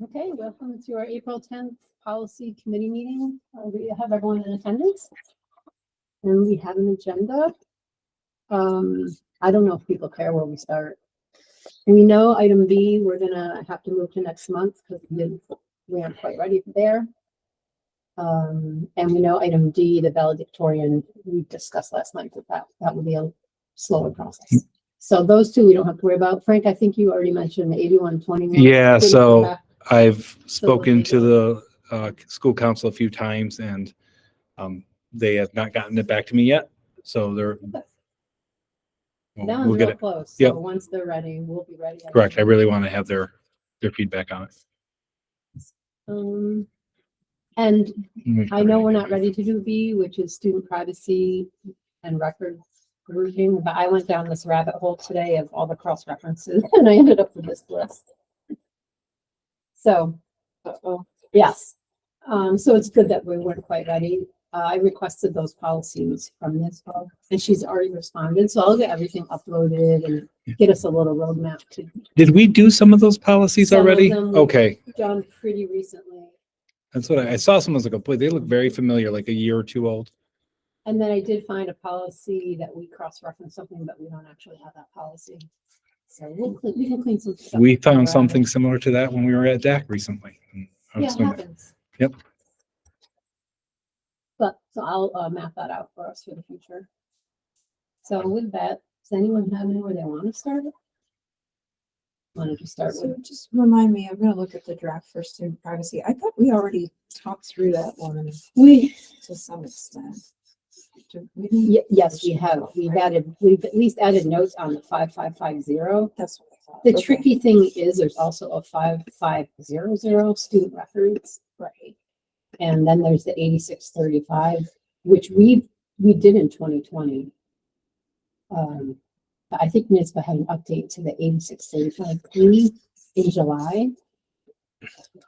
Okay, welcome to our April 10th Policy Committee meeting. We have everyone in attendance. And we have an agenda. I don't know if people care where we start. We know item B, we're gonna have to move to next month because we aren't quite ready for there. And we know item D, the valedictorian, we discussed last night that would be a slower process. So those two we don't have to worry about. Frank, I think you already mentioned the 8121. Yeah, Didn't so come back. I've spoken to the school council a few times and they have not gotten it back to me yet. So That one's we'll get real it. close. Yep. So once they're ready, we'll be ready. Correct. I really want to have their feedback on it. And I know we're not ready to do B, which is student privacy and record grouping, but I went down this rabbit hole today of all the cross references and I ended up with this list. So, yes. So it's good that we weren't quite ready. I requested those policies from this book and she's already responded. So I'll get everything uploaded and get us a little roadmap to. Did we do some of those policies Some of already? them we've Okay. Done pretty recently. That's what I saw. Some was like, boy, they look very familiar, like a year or two old. And then I did find a policy that we cross-reference something, but we don't actually have that policy. So we can clean some stuff. We up found around something it. similar to that when we were at DAC recently. I Yeah, was it gonna- happens. Yep. But, so I'll map that out for us for the future. So with that, does anyone have anywhere they want to start? Want to just start So with, just remind me, I'm gonna look at the draft for student privacy. I thought we already talked through that one to some extent. We didn't- yes, we have, we've at least added notes on the 5550. That's what I thought. The Okay. tricky thing is there's also a 5500 student records. Right. And then there's the 8635, which we did in 2020. But I think NISBA had an update to the 8635 in July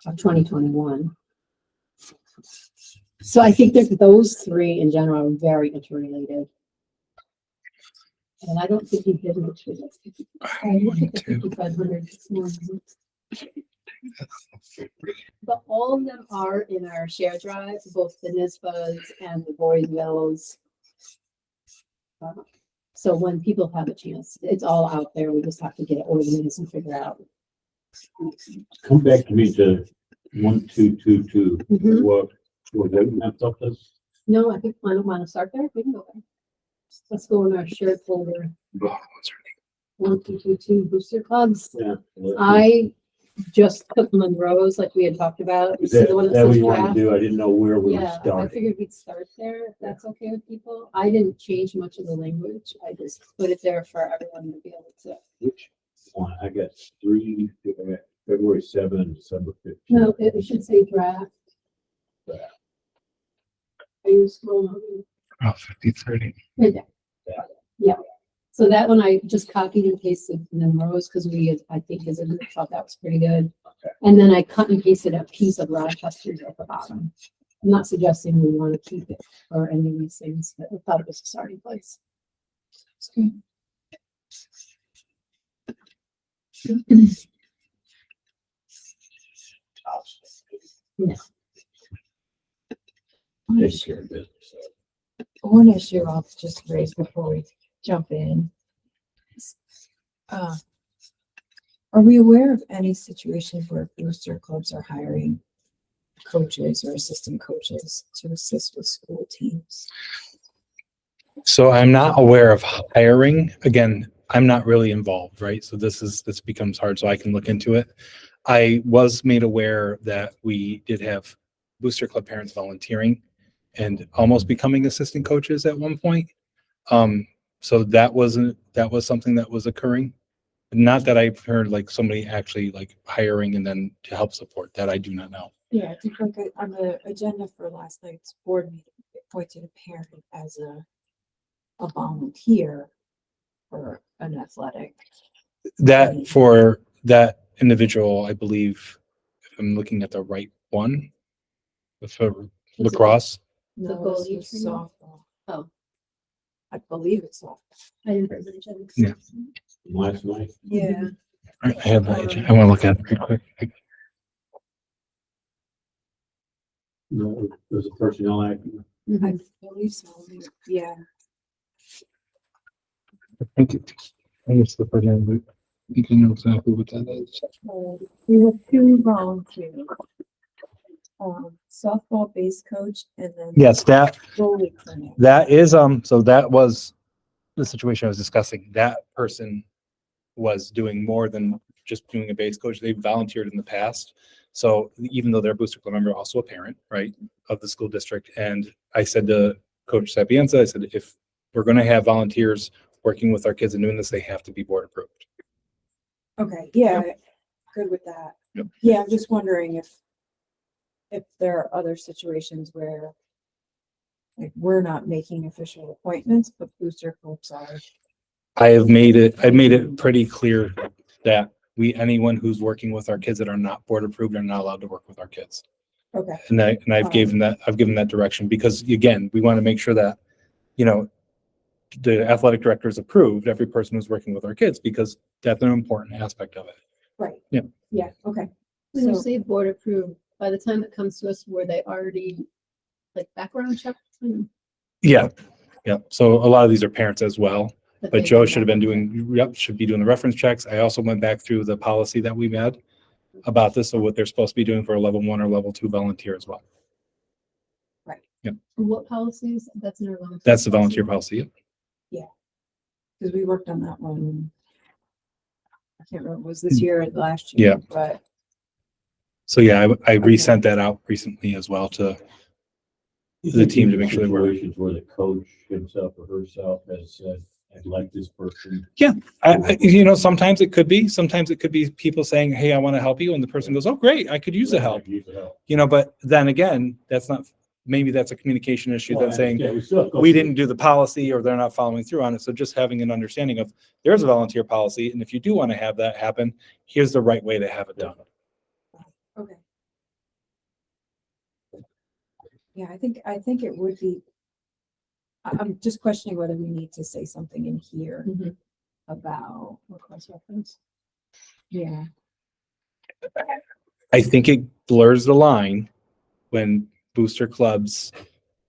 of 2021. So I think that those three in general are very interrelated. And I don't think he did much with it. I looked at the 5500 this morning. But all of them are in our share drive, both the NISBAs and the Voorheesvilles. So when people have a chance, it's all out there. We just have to get it organized and figure out. Come back to me to 1222. Mhm. What that mapped up this? No, I think I don't want to start there. We can go there. Let's go in our shared folder. Oh, what's her 1222 booster clubs. Yeah. I just took Monroe's like we had talked about. You Is see that the one that that what says you want to draft? do? I didn't know where we were Yeah, I starting. figured we'd start there, if that's okay with people. I didn't change much of the language. I just put it there for everyone to be able to. Which one? I got three, I got February 7 and December 15. No, it should say draft. Draft. Are you scrolling? Oh, 5030. Right there. Yeah. So that one I just copied and pasted Monroe's because I think as a group thought that was pretty good. Okay. And then I cut and pasted a piece of Rochester's at the bottom. I'm not suggesting we want to keep it or any of these things, but I thought it was a starting place. No. One Take issue- care of business. One issue I'll just raise before we jump in. Are we aware of any situations where booster clubs are hiring coaches or assistant coaches to assist with school teams? So I'm not aware of hiring. Again, I'm not really involved, right? So this becomes hard, so I can look into it. I was made aware that we did have booster club parents volunteering and almost becoming assistant coaches at one point. So that was something that was occurring. Not that I've heard like somebody actually like hiring and then to help support that. I do not know. Yeah, I think like on the agenda for last night's board meeting, it pointed a parent as a volunteer for an athletic. That for that individual, I believe, if I'm looking at the right one, for lacrosse. The No, this goalie was training? softball. Oh, I believe it's softball. I didn't read the agenda. Yeah. Last night. Yeah. I have that. I want to look at it real quick. No, there's a personnel act. I Mhm. believe so, yeah. I think it's the person who, you can know exactly what that is. We have two volunteers. Softball base coach and then. Yes, Goalie clinic. that is, so that was the situation I was discussing. That person was doing more than just doing a base coach. They volunteered in the past. So even though they're a Booster Club member, also a parent, right, of the school district. And I said to Coach Sapienza, I said, if we're going to have volunteers working with our kids and doing this, they have to be board approved. Okay, yeah, good with that. Yep. Yeah, I'm just wondering if there are other situations where like we're not making official appointments, but booster clubs are. I made it pretty clear that anyone who's working with our kids that are not board approved are not allowed to work with our kids. Okay, And I've given that direction because again, we want to make sure that, you know, the athletic director is approved, every person who's working with our kids, because that's an important aspect of it. right. Yeah. Yeah, okay. When you So, say board approved, by the time it comes to us, were they already like background checked? Yeah. Yeah. So a lot of these are parents as well, but they Joe did should have been background should be doing the reference checks. I also went back through the policy that we had about this. So what they're supposed to be doing for a level 1 or level 2 volunteer as well. check? What policies? That's in our volunteer. That's the volunteer policy. policy. Yep. because we worked on that one. I can't remember, was this year or last year? Yeah. But So yeah, I resent that out recently as well to the team to make sure they were. Situations where the coach himself or herself has said, I'd like this person. You know, sometimes it could be people saying, hey, I want to help you. And the person goes, oh, great, I could use the help. Use the help. You know, but then again, maybe that's a communication issue Well, than saying, yeah, we still go we through- didn't do the policy or they're not following through on it. So just having an understanding of there's a volunteer policy. And if you do want to have that happen, here's the right way to have it done. okay. Yeah, I think it would be. I'm just questioning whether we need to say something in here Mhm. about, Cross reference. yeah, I think it blurs the line when booster clubs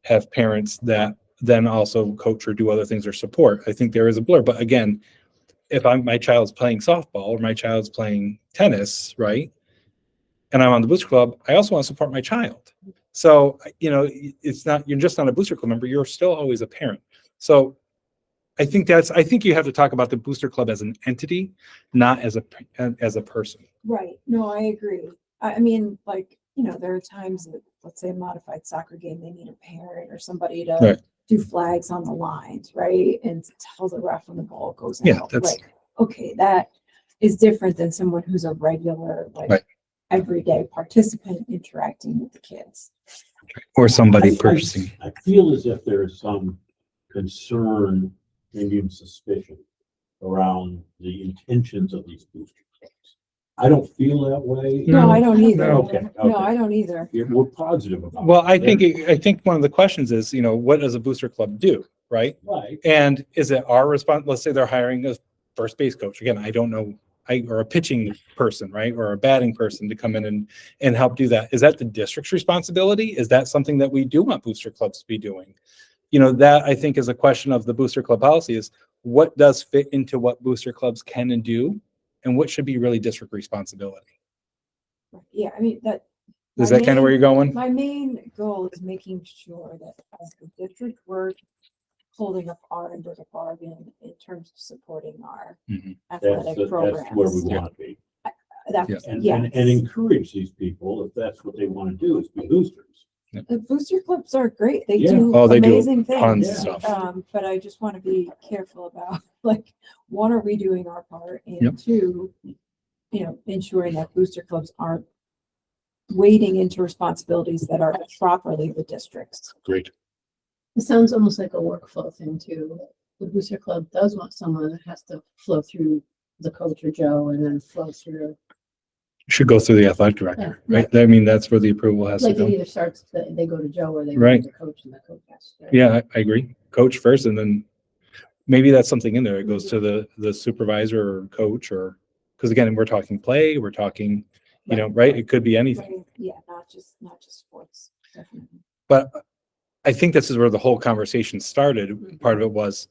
have parents that then also coach or do other things or support. I think there is a blur, but again, if my child's playing softball or my child's playing tennis, right? And I'm on the booster club, I also want to support my child. So, you know, you're just not a booster club member, you're still always a parent. So I think you have to talk about the booster club as an entity, not as a person. right. No, I agree. I mean, like, you know, there are times that, let's say a modified soccer game, they need a parent or somebody to Right. do flags on the lines, right? And tell the ref when the ball goes Yeah, out. that's- Like, okay, that is different than someone who's a regular, like, Right. everyday participant interacting with the kids. Or somebody I- purchasing. I feel as if there is some concern, maybe even suspicion around the intentions of these booster clubs. I don't feel that way. No, I don't either. No, okay, No, okay. I don't either. We're positive about it. Well, I think one of the questions is, you know, what does a booster club do, right? Right. And is it our response? Let's say they're hiring a first base coach. Again, I don't know, or a pitching person, right? Or a batting person to come in and help do that. Is that the district's responsibility? Is that something that we do want booster clubs to be doing? You know, that I think is a question of the booster club policy is what does fit into what booster clubs can and do, and what should be really district responsibility? Yeah, I mean, that. Is my that kind of where main- you're going? My main goal is making sure that as the district, we're holding up our end of the bargain in terms of supporting our Mhm. athletic That's where we programs. want to be. That's, And yes. encourage these people, if that's what they want to do, is be boosters. The booster clubs are great. They Yeah. do Oh, they do amazing tons things. of stuff. But I just want to be careful about, like, one, are we doing our part? Yep. And two, you know, ensuring that booster clubs aren't wading into responsibilities that are properly the district's. Great. It sounds almost like a workflow thing too. The booster club does want someone that has to flow through the coach or Joe and then flow through. Should go through the athletic director, Yeah. right? I mean, that's where the approval has to Like it go. either starts, they go to Joe or they go Right. to the coach and the coach has to. Yeah, I agree. Coach first, and then maybe that's something in there. It goes to the supervisor or coach, or because again, we're talking play, we're talking, you know, right? It could be anything. Yeah, not just sports. definitely. But I think this is where the whole conversation started. Part of it was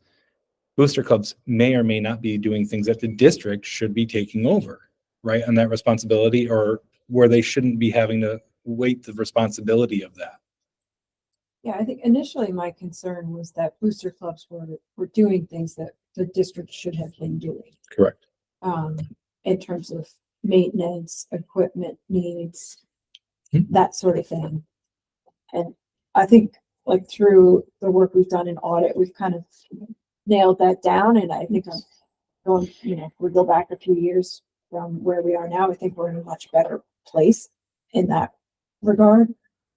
booster clubs may or may not be doing things that the district should be taking over, right? And that responsibility, or where they shouldn't be having to weight the responsibility of that. Yeah, I think initially my concern was that booster clubs were doing things that the district should have been doing. Correct. In terms of maintenance, equipment needs, Hmm. that sort of thing. And I think like through the work we've done in audit, we've kind of nailed that down. And I think I'm going, if we go back a few years from where we are now, I think we're in a much better place in that regard.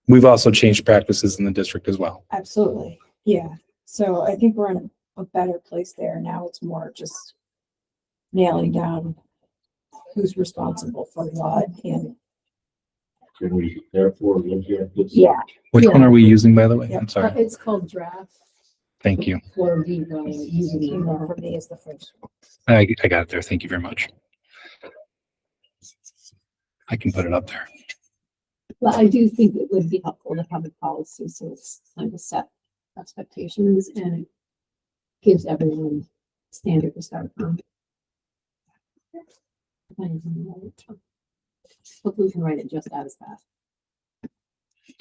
We've also changed practices in the district as well. Absolutely. Yeah. So I think we're in a better place there. Now it's more just nailing down who's responsible for what. And Can we therefore look at this? yeah, Which one Yeah. are we using, by the way? Yeah. I'm sorry. It's called draft. Thank you. Or we will using chemo it. for me is the first one. I got it there. Thank you very much. I can put it up there. But I do think it would be helpful to have a policy, so it's kind of set expectations and it gives everyone a standard to start from. Hopefully we can write it just as that. Do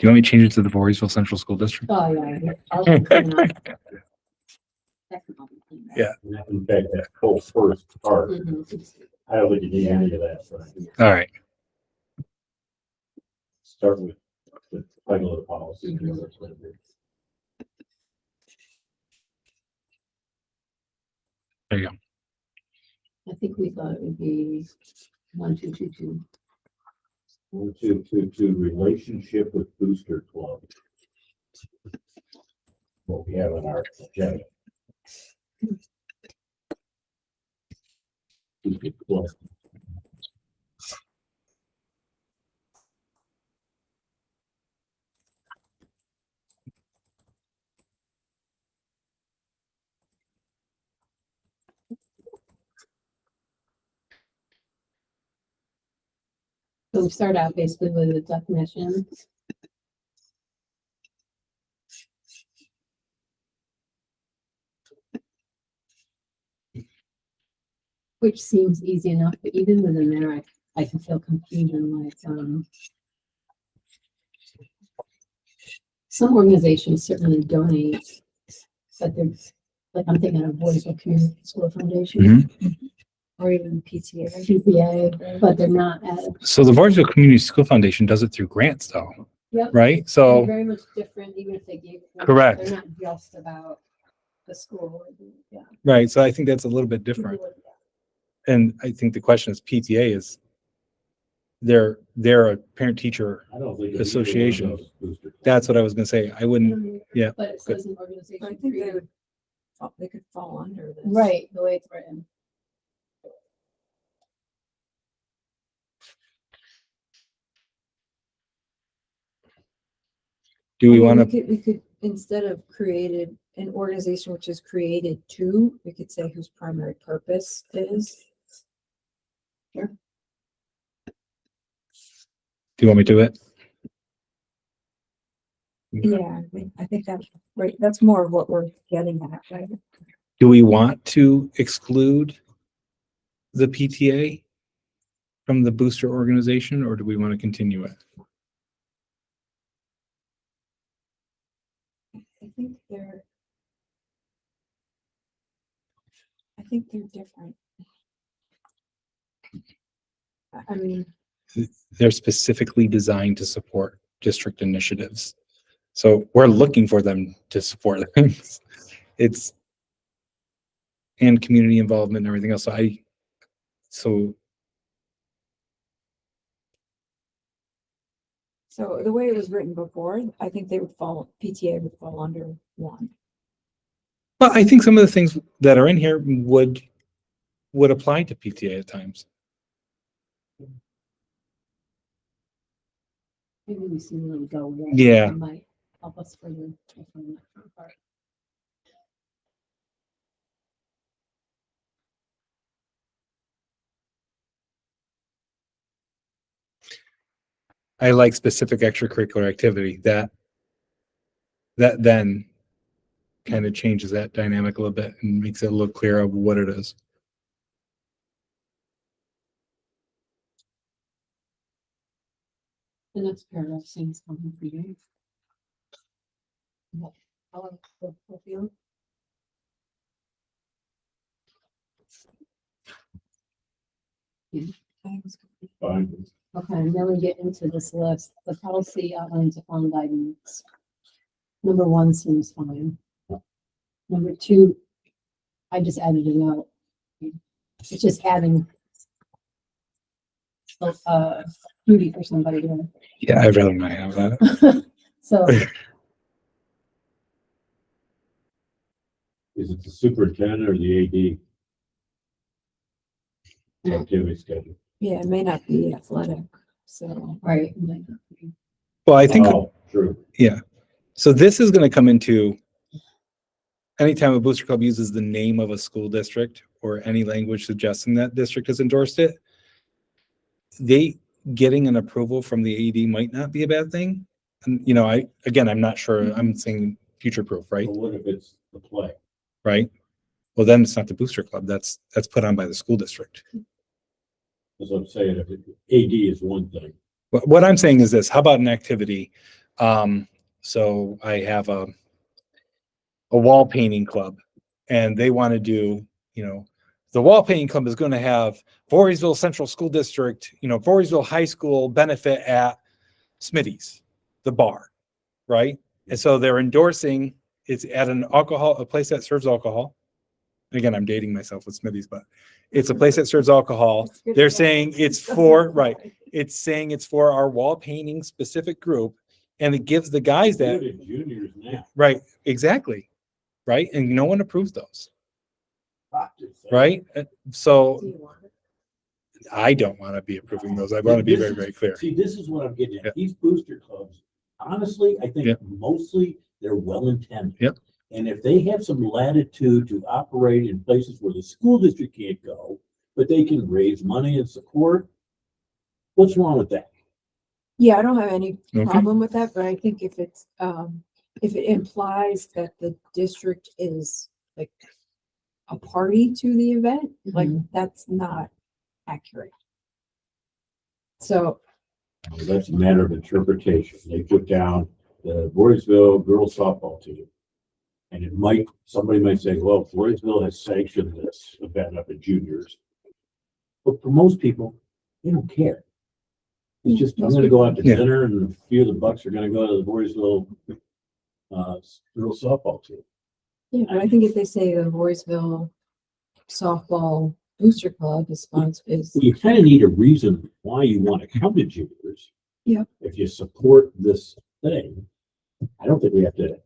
you want me to change it to the Voorheesville Central School District? Oh, yeah. I'll clean up. That can all be cleaned up. Yeah. In fact, that whole first part, Mhm. I don't think you need any of that, right? All right. Start with the title of the policy. and that's what it is. There you go. I think we thought it would be 1222. 1222, relationship with booster club. What we have on our agenda. Booster club. So we start out basically with a definition. Which seems easy enough, but even within there, I can feel confusion, like, some organizations certainly donate, but they're, like, I'm thinking of Voorheesville Community School Foundation, Or even PTA. PPA, but they're not at, So the Voorheesville Community School Foundation does it through grants though, Yep. right? they're So, very much different, even if they gave. Correct. They're not just about the school, yeah. right. So I think that's a little bit different. And I think the question is PTA is they're a parent teacher. I don't think. Association. either one of those booster clubs. That's what I was gonna say. I wouldn't, yeah, But it says an organization. I think they created- would, they could fall under this. Right, the way it's written. do we I mean, want to, we could, instead of created, an organization which is created to, we could say whose primary purpose is. do you want me to do it? Yeah, I think that's right. That's more of what we're getting at, right? Do we want to exclude the PTA from the booster organization, or do we want to continue it? I think they're different. I mean, They're specifically designed to support district initiatives. So we're looking for them to support things. It's and community involvement and everything else. So so the way it was written before, I think PTA would fall under one. but I think some of the things that are in here would apply to PTA at times. Maybe we see them go. Yeah. It might help us further. Define that front part. I like specific extracurricular activity that then kind of changes that dynamic a little bit and makes it look clear of what it is. The next paragraph seems coming for you. Fine. Okay, and then we get into this list. The policy outlines the following guidance. Number 1 seems fine. Number 2, I just added it out. It's just adding duty for somebody to. Yeah, I'd rather not have that. So, Is it the superintendent or the AD? Activity schedule. Yeah, it may not be athletic, so. right. Well, I think, Oh, true. so this is going to come into anytime a booster club uses the name of a school district or any language suggesting that district has endorsed it, they getting an approval from the AD might not be a bad thing. And, I'm not sure. I'm saying future proof, right? But what if it's the play? Right. Well, then it's not the booster club. That's put on by the school district. As I'm saying, if AD is one thing. What I'm saying is this, how about an activity? So I have a wall painting club and they want to do, the wall painting club is going to have Voorheesville Central School District, Voorheesville High School benefit at Smitty's, the bar, right? And so they're endorsing, it's at a place that serves alcohol. Again, I'm dating myself with Smitty's, but it's a place that serves alcohol. They're saying it's for, right. It's saying it's for our wall painting specific group. And it gives the guys that. Good in juniors now. Right. Exactly. Right. And no one approves those. Right. So I don't want to be approving those. I want to be very, very clear. See, this is what I'm getting at. Yep. These booster clubs, honestly, I think Yep. mostly they're well intended. Yep. And if they have some latitude to operate in places where the school district can't go, but they can raise money and support, what's wrong with that? Yeah, I don't have any Okay. problem with that, but I think if it implies that the district is like a party to the event, like that's not accurate. So, Well, that's a matter of interpretation. They put down the Voorheesville girls softball team. And somebody might say, well, Voorheesville has sanctioned this event up at juniors. But for most people, they don't care. It's just, I'm gonna go out to Yeah. dinner and a few of the bucks are gonna go to the Voorheesville girls softball team. yeah, but I think if they say the Voorheesville softball booster club is sponsored, Well, you kind of need a reason why you want to come to juniors. Yeah. If you support this thing, I don't think we have to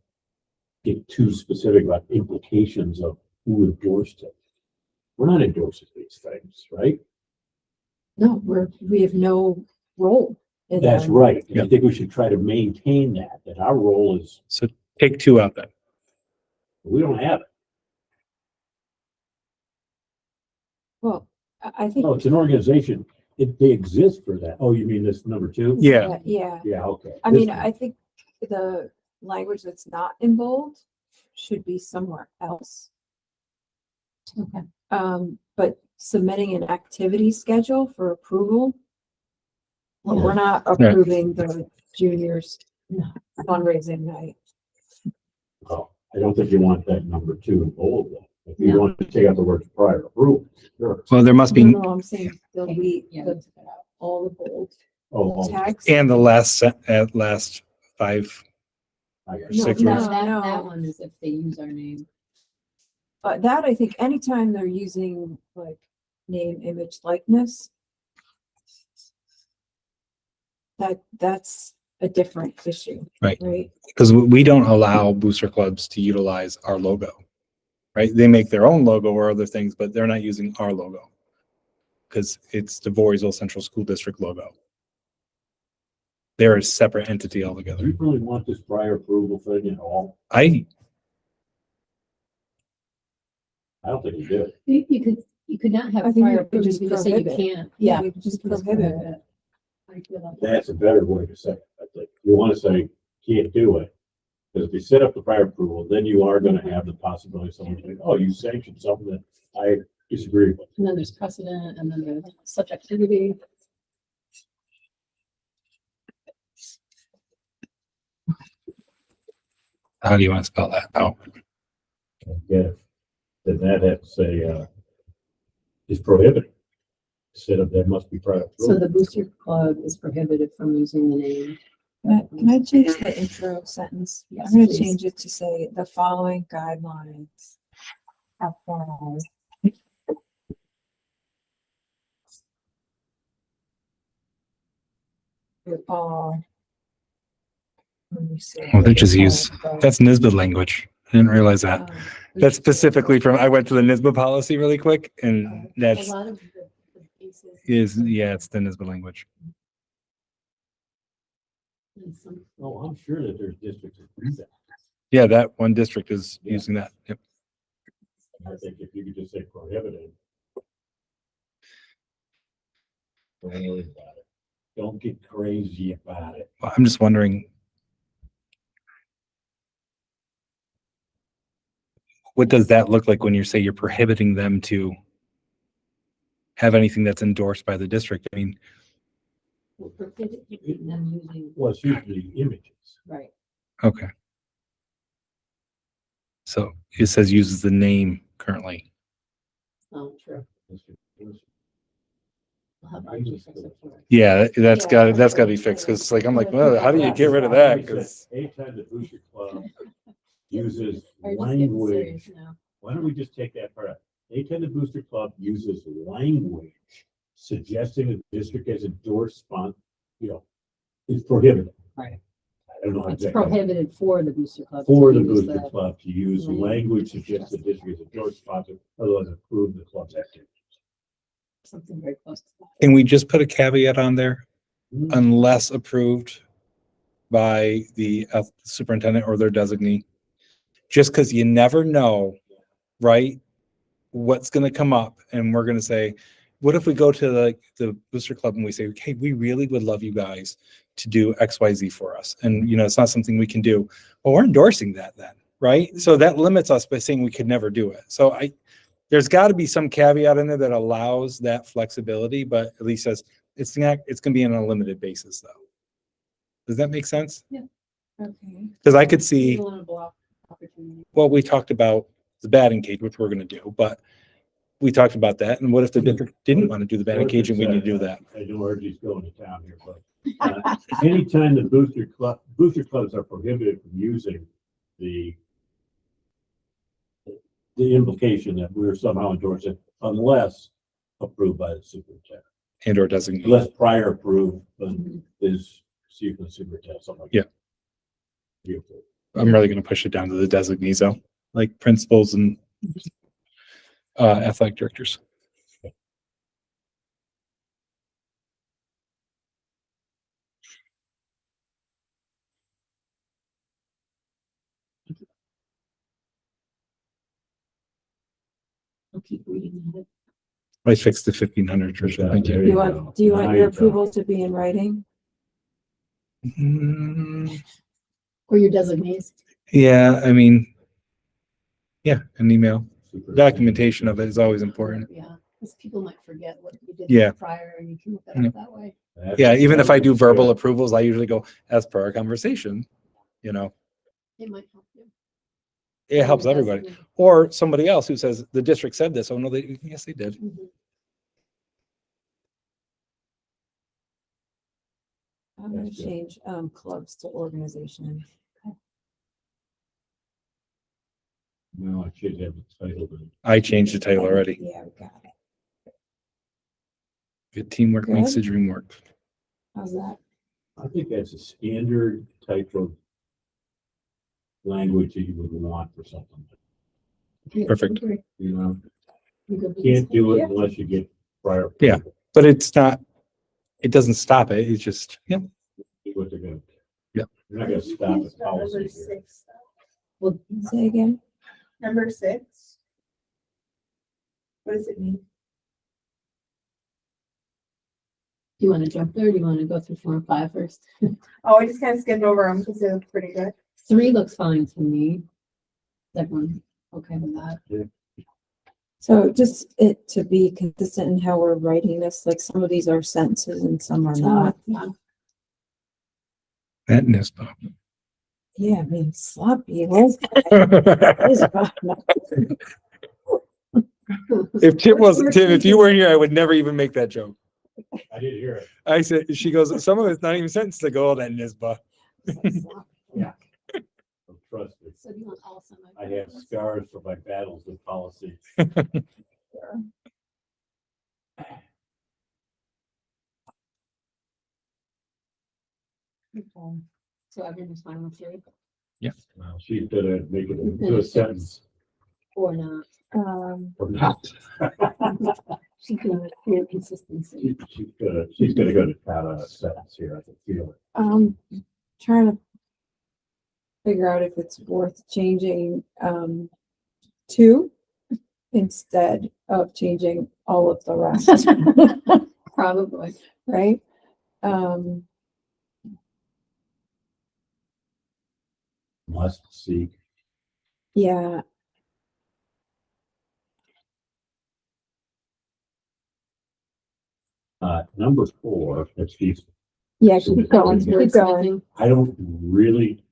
get too specific about implications of who endorsed it. We're not endorsing these things, right? no, we have no role in That's them. right. And I Yep. think we should try to maintain that our role is, So take 2 out then. we don't have it. Well, I think. No, it's an organization. They exist for that. Oh, you mean this number 2? Yeah. Yeah. Yeah, okay. I This mean, one. I think the language that's not in bold should be somewhere else. Okay. But submitting an activity schedule for approval. Well, we're not Right. approving the juniors fundraising night. Oh, I don't think you want that number 2 in bold. Then. If you No. want to take out the words prior approval, sure. Well, there must No, be, no, I'm saying delete Yeah, the, all the bold Oh, text. and the last 5 I got No, six it. no. words. That one is if they use our name. That I think anytime they're using like name, image, likeness. That's a different issue. Right. Right. Because we don't allow booster clubs to utilize our logo, right? They make their own logo or other things, but they're not using our logo because it's the Voorheesville Central School District logo. They're a separate entity Do altogether. you really want this prior approval thing at all? I don't think you do. You could not have I think prior you could approval, just you could just say you prohibit. can't. Yeah, Yeah. we could just you could prohibit it. do you feel about that? That's a better way to say it. I think you want to say can't do it. Because if you set up the prior approval, then you are going to have the possibility of someone saying, oh, you sanctioned something that I disagree with. And then there's precedent, and then there's subjectivity. How do you want to spell that out? Yeah. Then that has to say, is prohibited. Instead of there must be prior So approval. the booster club is prohibited from using the name. Can I change the intro sentence? Yes, I'm gonna please. change it to say the following guidelines apply. To all. Let me see. Well, they just use, that's NISBA language. I didn't realize that. Um, That's specifically from, I went to the NISBA policy really quick and that's, A lot of the bases. yeah, it's the NISBA language. And some- Oh, I'm sure that there's districts that do that. Yeah, that one district is Yeah. using that. Yep. I think if you could just say prohibited. Don't worry about it. Don't get crazy about it. Well, I'm just wondering. What does that look like when you say you're prohibiting them to have anything that's endorsed by the district? I mean, We're prohibiting them using, Well, it's usually images. right. okay. So it says uses the name currently. Oh, true. We'll have I Archie just- fix it for us. Yeah, that's Yeah. got to be fixed because like I'm like, well, how do you get rid of that? Because Anytime the booster club uses Are you just getting language, serious now? why don't we just take that part out? Anytime the booster club uses language suggesting that the district has endorsed it's prohibited. Right. I don't know It's exactly. prohibited for the booster club. For to the use booster club to use language suggests the district has endorsed sponsor, otherwise approve the club's activity. Something very close to that. can we just put a caveat on there? Hmm. Unless approved by the superintendent or their designee. Just because you never know, right? What's going to come up, and we're going to say, what if we go to the booster club and we say, hey, we really would love you guys to do XYZ for us, and it's not something we can do. Well, we're endorsing that then, right? So that limits us by saying we could never do it. So there's got to be some caveat in there that allows that flexibility, but at least says it's going to be on a limited basis, though. Does that make sense? Okay. Because I could You see, don't want to block opportunity. well, we talked about the batting cage, which we're going to do, but we talked about that. And what if the district didn't want to do the batting cage and we need to do that? I know RG's going to town here, but anytime the booster clubs are prohibited from using the implication that we're somehow endorsing unless approved by the superintendent. And or designate. Unless prior approved is the superintendent, something like Yeah. that. Beautiful. I'm really going to push it down to the designees, though, like principals and athletic directors. I'll keep reading it. I fixed the 1500, Tricia. Thank There you. Do you want your Now you go. approval to be in writing? Mm, Or your designees. yeah, I mean, yeah, an email. Superintendent. Documentation of it is always important. Yeah, because people might forget what you did Yeah. prior, and you can look that Yeah. up that way. Yeah, even if I do verbal Yeah. approvals, I usually go as per our conversation. It might help you. It helps Or your everybody. designee. Or somebody else who says the district said this. Oh no, yes, they did. Mhm. I'm gonna That's good. change clubs to organization. No, I should have the title. but I changed the title already. Yeah, we got it. Good teamwork makes the Good. dream work. How's that? I think that's a standard type of language that you would want for something. Yeah, Perfect. agree. You know, You could be can't do it Yeah. unless you get prior. Yeah. approval. But it's not, it doesn't stop it. It's just, yeah. See what they're gonna. Yeah. They're not gonna stop at policy here. Well, Say again? Number 6. What does it mean? Do you want to jump there? Or do you want to go through 4 and 5 first? Oh, I just kind of skimmed over them because they look pretty good. 3 looks fine to me. Is everyone okay with that? So just it to be consistent in how we're writing this, like some of these are sentences and some are not. Yeah. That NISBA. Yeah, I mean, sloppy. If If Tim wasn't, Tim, if you weren't here, I would never even make that joke. I didn't hear it. I said, she goes, some of it's not even sentences. I go, oh, that NISBA. Yeah. Trust me. So do you want all semi? I have scars from my battles with policy. So everyone's fine with 3 Well, she's gonna make it into a sentence or not? or not. She's gonna create consistency. She's gonna go to town on a sentence here. I can feel it. Trying to figure out if it's worth changing, 2 instead of changing all of the rest, Probably. right? Must seek. Yeah, Number 4, that's these. yeah, So keep going, it's keep going. I don't really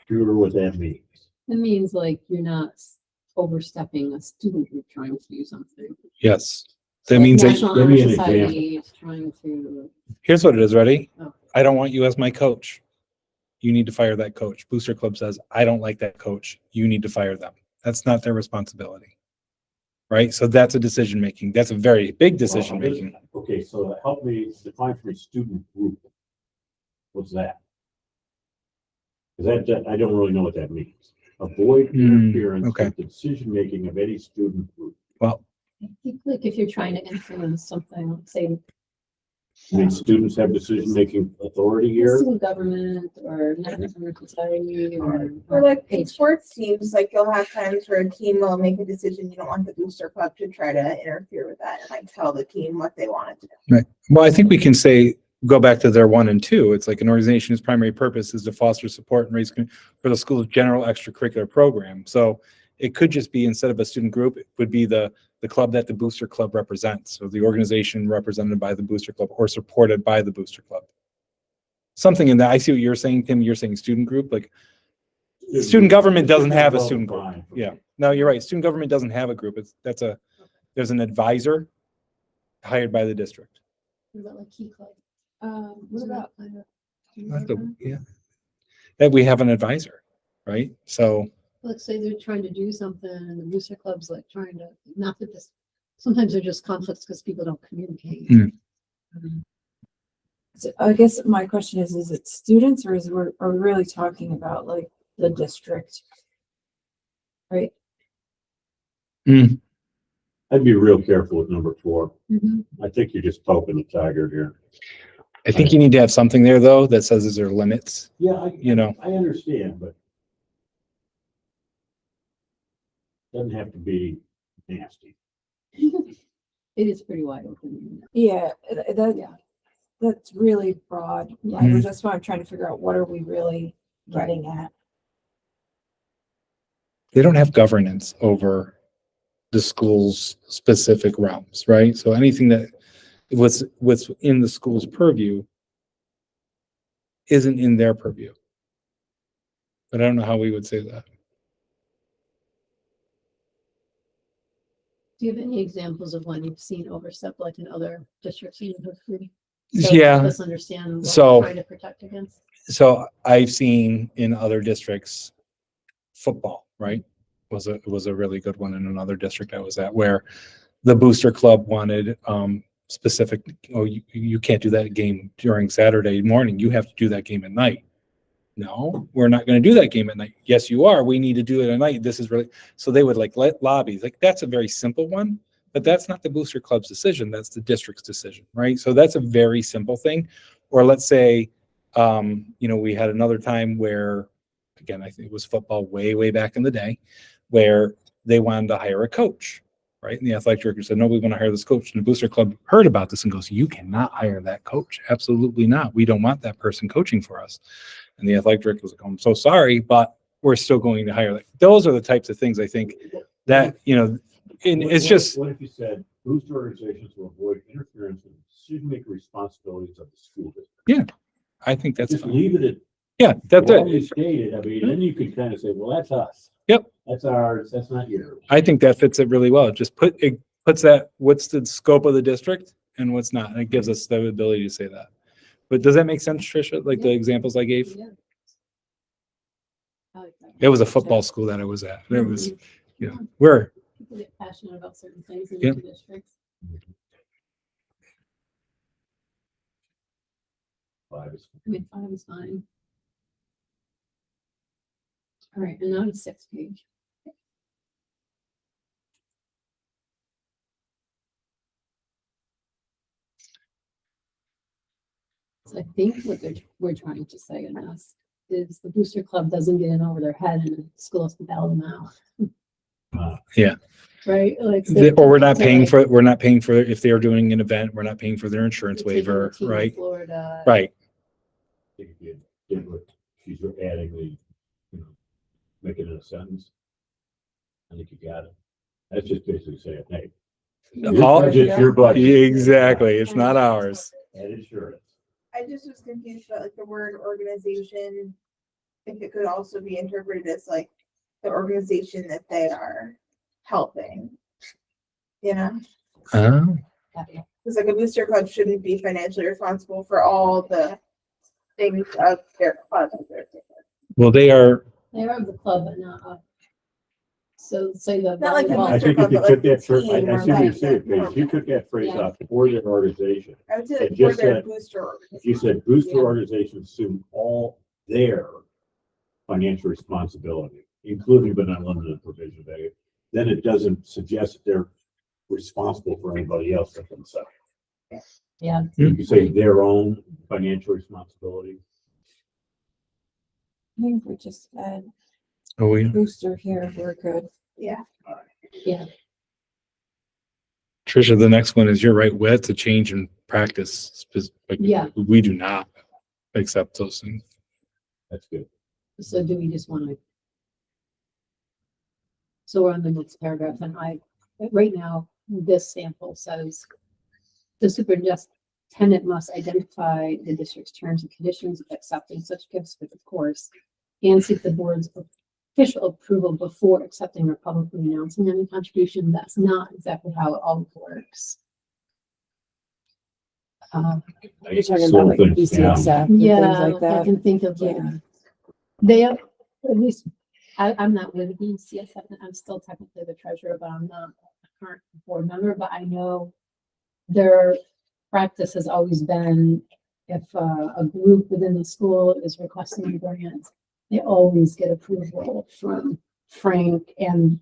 sure what that means. It means like you're not overstepping a student group trying to do something. Yes. That Like means that, National give Honor me an Society is trying to. here's what it is, ready? Oh. I don't want you as my coach. You need to fire that coach. Booster Club says, I don't like that coach. You need to fire them. That's not their responsibility. Right? So that's a decision making. That's a very big decision making. Okay, so help me define for me student group. What's that? Because that, I don't really know what that means. Avoid interference okay. with the decision making of any student group. Well, I think like if you're trying to influence something, say I mean, students have decision making authority here. school government or National Honor Society Or like in H- sports teams, like you'll have times where a team will make a decision, you don't want the booster club to try to interfere with that and like tell the team what they wanted to do. well, I think we can say, go back to their 1 and 2. It's like an organization whose primary purpose is to foster support and raise for the school's general extracurricular program. So it could just be, instead of a student group, it would be the club that the booster club represents, or the organization represented by the booster club or supported by the booster club. Something in that. I see what you're saying, Tim. You're saying student group, like student government doesn't have a student group. Yeah, no, you're right. Student government doesn't have a group. There's an advisor hired by the district. What about like Key Club? What about, Yeah. That we have an advisor, right? So Let's say they're trying to do something and the booster club's like trying to, not that this, sometimes they're just conflicts because people don't communicate. Mm. so I guess my question is it students or are we really talking about like the district? Right? I'd be real careful with number 4. Mhm. I think you're just poking the tiger here. I think you need to have something there though that says there are limits, Yeah, you know. I understand, but doesn't have to be nasty. It is pretty wide open. Yeah, Yeah. that's really broad Yeah. language. That's why I'm trying to figure out what are we really getting at. They don't have governance over the school's specific realms, right? So anything that was in the school's purview isn't in their purview. But I don't know how we would say that. Do you have any examples of when you've seen overstep like in other districts in your history? Yeah. Help us understand what So- we're trying to protect against. So I've seen in other districts, football, right? Was a really good one in another district I was at, where the booster club wanted specific, oh, you can't do that game during Saturday morning. You have to do that game at night. No, we're not going to do that game at night. Yes, you are. We need to do it at night. This is really, so they would like let lobbies, like that's a very simple one, but that's not the booster club's decision. That's the district's decision, right? So that's a very simple thing. Or let's say, we had another time where, again, I think it was football way back in the day, where they wanted to hire a coach. right? And the athletic director said, no, we want to hire this coach. And the booster club heard about this and goes, you cannot hire that coach. Absolutely not. We don't want that person coaching for us. And the athletic director was like, I'm so sorry, but we're still going to hire. Like, those are the types of things I think that, and it's just, What if you said booster organizations will avoid interference with decision-making responsibilities of the school district? Yeah, I think that's Just fine. leave it at Yeah, that's what it. you stated. I mean, then you could kind of say, well, that's us. Yep. That's ours. That's not yours. I think that fits it really well. Just puts that, what's the scope of the district and what's not. And it gives us the ability to say that. But does that make sense, Tricia? Like the Yeah. examples I gave? Yeah. I like that. It was a football school that I was at. It was, Yeah. we're, People get passionate about certain things in Yep. the districts. 5 is I mean, 5 is fine. All right, and now the 6th page. So I think what we're trying to say in this is the booster club doesn't get in over their head and the school has to bail them out. yeah. Right? Like, Or we're not so paying like, for, if they are doing an event, we're not paying for their insurance you're taking the waiver, team to right? Florida. Right. if you did what she's adding the, making it a sentence. I think you got it. That's just basically saying, hey, your All- budget's your budget. Exactly. It's not ours. And insurance. I just was confused about like the word organization. If it could also be interpreted as like the organization that they are helping. Oh. Because like a booster club shouldn't be financially responsible for all the things of their club. Well, they are, They are the club, but not us. So say the. Not like the volleyball- I think if you Like took the that, I team see or what you're like saying, the- but if you took that phrase Yeah. out for their organization, I would say It like for just their said- booster. if you said booster Yeah. organizations assume all their financial responsibility, including but not limited to provision of aid, then it doesn't suggest that they're responsible for anybody else but themselves. Yeah. You can say their own financial responsibility. I think if we just add oh, we, booster here, we're good. Yeah. Yeah. Tricia, the next one is, you're right. That's a change in practice. Like, Yeah. we do not accept those things. That's good. So do we just want to? So we're on the next paragraph and right now, this sample says the superintendent must identify the district's terms and conditions of accepting such gifts with the course and seek the board's official approval before accepting or publicly announcing any contribution. That's not exactly how it all works. You're talking Slow about like things down. BCSF and things Yeah, like I that. can think of, Yeah. they have, at least, I'm not with the CSF, I'm still technically the treasurer, but I'm not a current board member, but I know their practice has always been, if a group within the school is requesting a grant, they always get approval from Frank and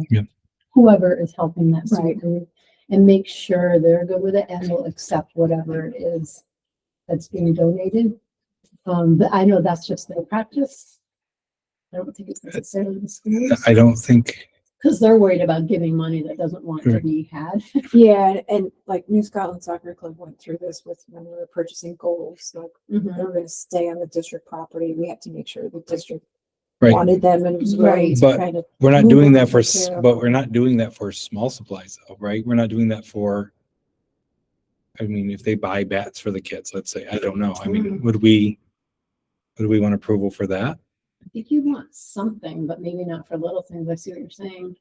Yep. whoever is helping that Right. student group, and make sure they're good with it and will accept whatever it is that's being donated. But I know that's just their practice. I don't think it's necessarily the schools, I don't think, because they're worried about giving money that doesn't want to Right. be had. Yeah, and like New Scotland Soccer Club went through this with when we were purchasing goals, like Mhm. they were gonna stay on the district property. We had to make sure the district right. wanted them and was willing Right. to But kind of. We're not move doing them that and for, take care of but them. we're not doing that for small supplies though, right? We're not doing that for, I mean, if they buy bats for the kids, let's say, I don't know. I mean, would we want approval for that? I think you want something, but maybe not for little things. I see what you're saying.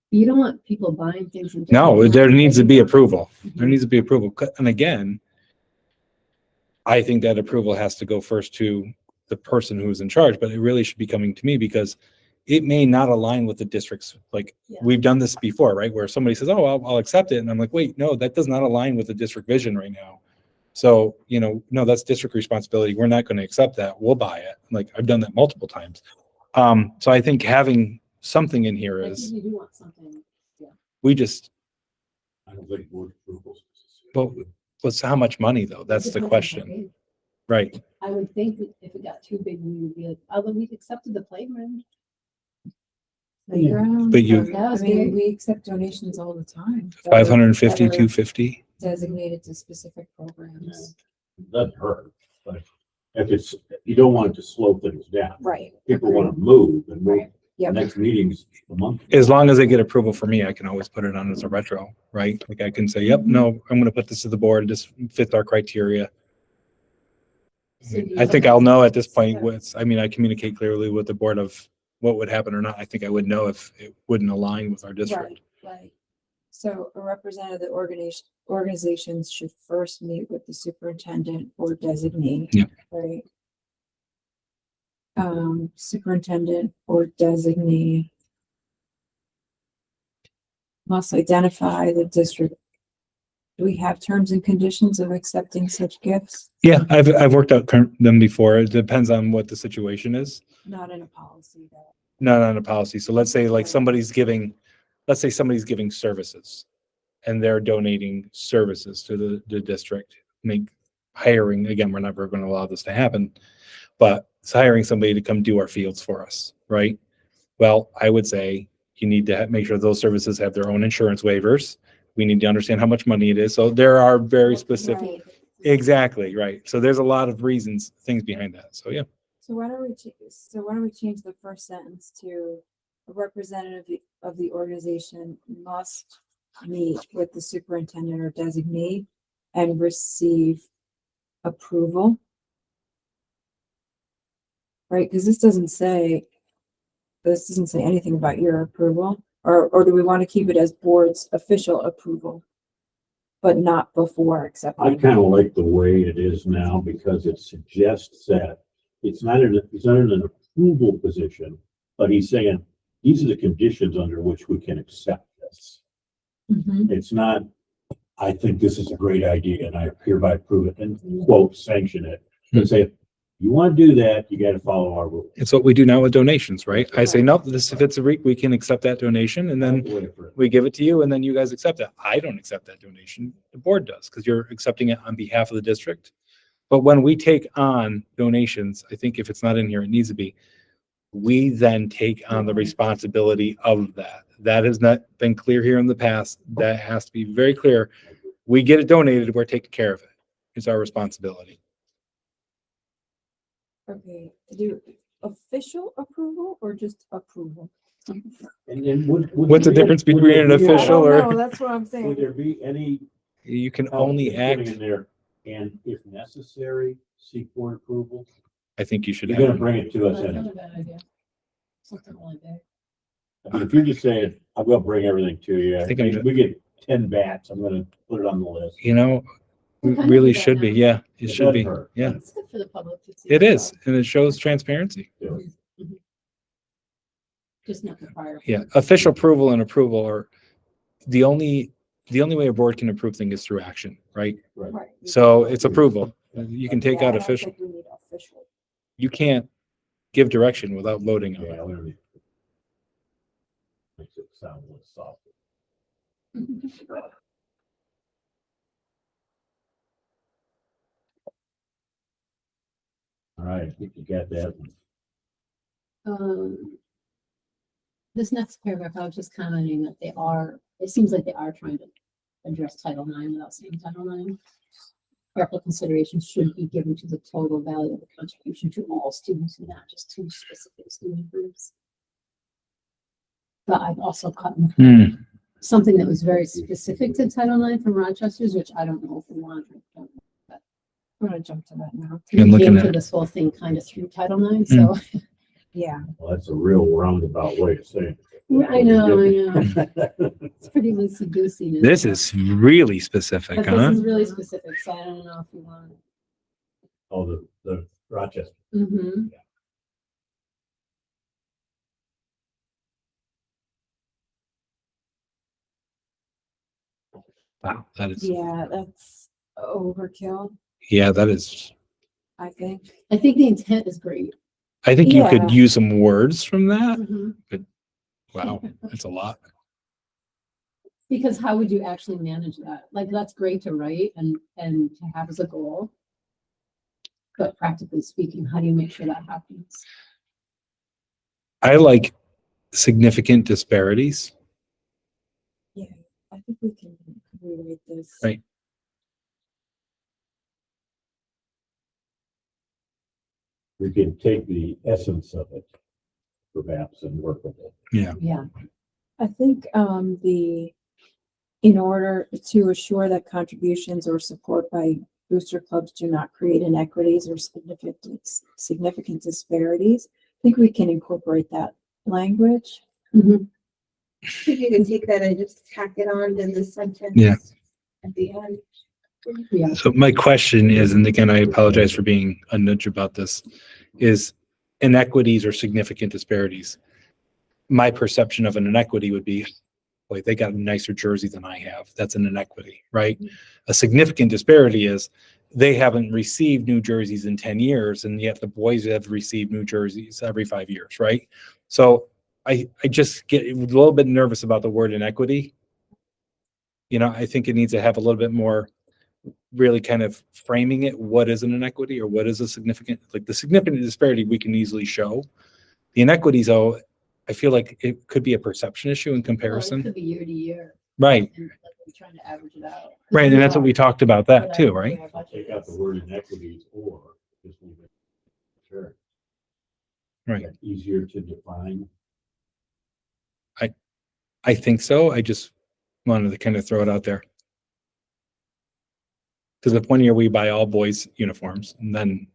You don't want people buying things. And No, donating there them. needs to be approval. There Mhm. needs to be approval. And again, I think that approval has to go first to the person who's in charge, but it really should be coming to me because it may not align with the district's, like, Yeah. we've done this before, right? Where somebody says, oh, I'll accept it. And I'm like, wait, no, that does not align with the district vision right now. So, no, that's district responsibility. We're not going to accept that. We'll buy it. Like, I've done that multiple times. So I think having something in here I think is, you do want something. we just, I don't think board approvals. well, what's how much money though? That's the Depends on how question, big. right? I would think that if it got too big, we would be like, although we've accepted the playground. playground. But you- That I was mean, great. we accept donations all the time. that are- 550, that are 250. Designated to specific programs. Doesn't hurt, but if it's, you don't want it to slow things down. Right. People want to move and move. The Yep. next meeting's a month. As long as they get approval for me, I can always put it on as a retro, right? Like I can say, yep, no, I'm gonna put this to the board. This fits our criteria. So do you I think have- I'll know at this point I communicate clearly with the board of what would happen or not. I think I would know if it wouldn't align with our district. Right. So a representative of the organizations should first meet with the superintendent or designee. Yep. Right. Superintendent or designee must identify the district. Do we have terms and conditions of accepting such gifts? Yeah, I've worked out them before. It depends on what the situation is. Not in a policy though. Not on a policy. So let's say like somebody's giving services and they're donating services to the district, hiring, again, we're never going to allow this to happen, but it's hiring somebody to come do our fields for us, right? Well, I would say you need to make sure those services have their own insurance waivers. We need to understand how much money it is. So there are very specific, Right. exactly, right. So there's a lot of things behind that. So yeah. So why don't we change the first sentence to a representative of the organization must meet with the superintendent or designee and receive approval. Right, because this doesn't say anything about your approval, or do we want to keep it as board's official approval? But not before I accepting. kind of like the way it is now because it suggests that it's not an approval position, but he's saying, these are the conditions under which we can accept this. Mhm. It's not, I think this is a great idea and I hereby approve it and quote, sanction it. And say, you want to do that, you got to follow our rules. It's what we do now with donations, right? I say, nope, if it's a REIT, we can accept that donation and then we give it to you and then you guys accept it. I don't accept that donation. The board does because you're accepting it on behalf of the district. But when we take on donations, I think if it's not in here, it needs to be, we then take on the responsibility of that. That has not been clear here in the past. That has to be very clear. We get it donated, we're taking care of it. It's our responsibility. Okay, do official approval or just approval? And then What's the difference between an official or- No, that's what I'm Would saying. there be any You can help only in putting act, in there, and if necessary, seek board approval? I think you should You're gonna have. bring it to us That's anyway. not a bad idea. Something like that. I mean, if you're just saying, I'm gonna bring everything to you, I think I'm we get 10 bats, I'm gonna put it on the list. You know, We we kind of really do that should be. now. Yeah, it It should be. doesn't hurt. Yeah, It's good for the public to see. it as is. well. And it shows transparency. Just not the prior. Yeah, official approval and approval are the only way a board can approve things is through action, right? Right. So it's approval. You can take Yeah, I out don't official. think we need official. You can't give direction without voting on Yeah, it. we don't need. Makes it sound a little soft. All right, I think you got that one. This next paragraph, I was just commenting that it seems like they are trying to address Title IX without saying Title IX. Careful consideration should be given to the total value of the contribution to all students, and not just to specific student groups. But I've also cut something that was very specific to Title IX from Rochester's, which I don't know if we want. I'm gonna jump to that now. I'm We looking came at to it. this whole thing kind of through Title IX, so Yeah, Well, that's a real roundabout way of saying it. I know. It's pretty loosey goosey. This is really specific, But huh? this is really specific, so I don't know if you want. Oh, the Rochester. Mm-hmm. Wow, that is, yeah, that's overkill, yeah, that is, I think. I think the intent is great. I think you could Yeah. use some words from that. Mhm. Wow, that's a lot. Because how would you actually manage that? Like, that's great to write and to have as a goal. But practically speaking, how do you make sure that happens? I like significant disparities. Yeah, I think we can rewrite this. Right. We can take the essence of it, perhaps, and work with it. Yeah, I think, in order to assure that contributions or support by booster clubs do not create inequities or significant disparities, I think we can incorporate that language. mhm. I think you can take that and just tack it on to the sentence. Yeah. At the end. Yeah. So my question is, and again, I apologize for being a nudge about this, is inequities or significant disparities. My perception of an inequity would be, like, they got a nicer jersey than I have. That's an inequity, right? A significant disparity is they haven't received new jerseys in 10 years, and yet the boys have received new jerseys every 5 years, right? So I just get a little bit nervous about the word inequity. You know, I think it needs to have a little bit more really kind of framing it. What is an inequity or what is a significant, like the significant disparity we can easily show. The inequities, though, I feel like it could be a perception issue in Well, it comparison. could be year to year. Right, And like we're trying to average it out. right. And that's what we talked about that too, right? Take out the word inequities or just leave it. Sure. Right. Easier to define. I think so. I just wanted to kind of throw it out there. Because if one year we buy all boys uniforms and then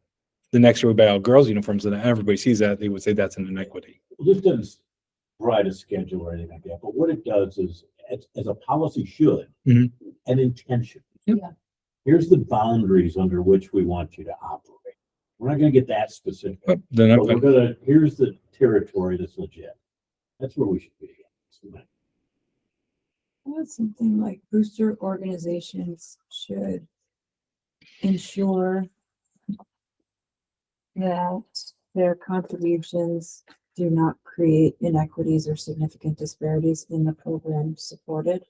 the next year we buy all girls uniforms and everybody sees that, they would say that's an inequity. Well, this doesn't provide a schedule or anything like that, but what it does is, as a policy should, Mhm. an intention. Yep. Yeah. Here's the boundaries under which we want you to operate. We're not gonna get that specific, But then but here's the territory that's legit. That's where we should be. Something like booster organizations should ensure that their contributions do not create inequities or significant disparities in the program supported.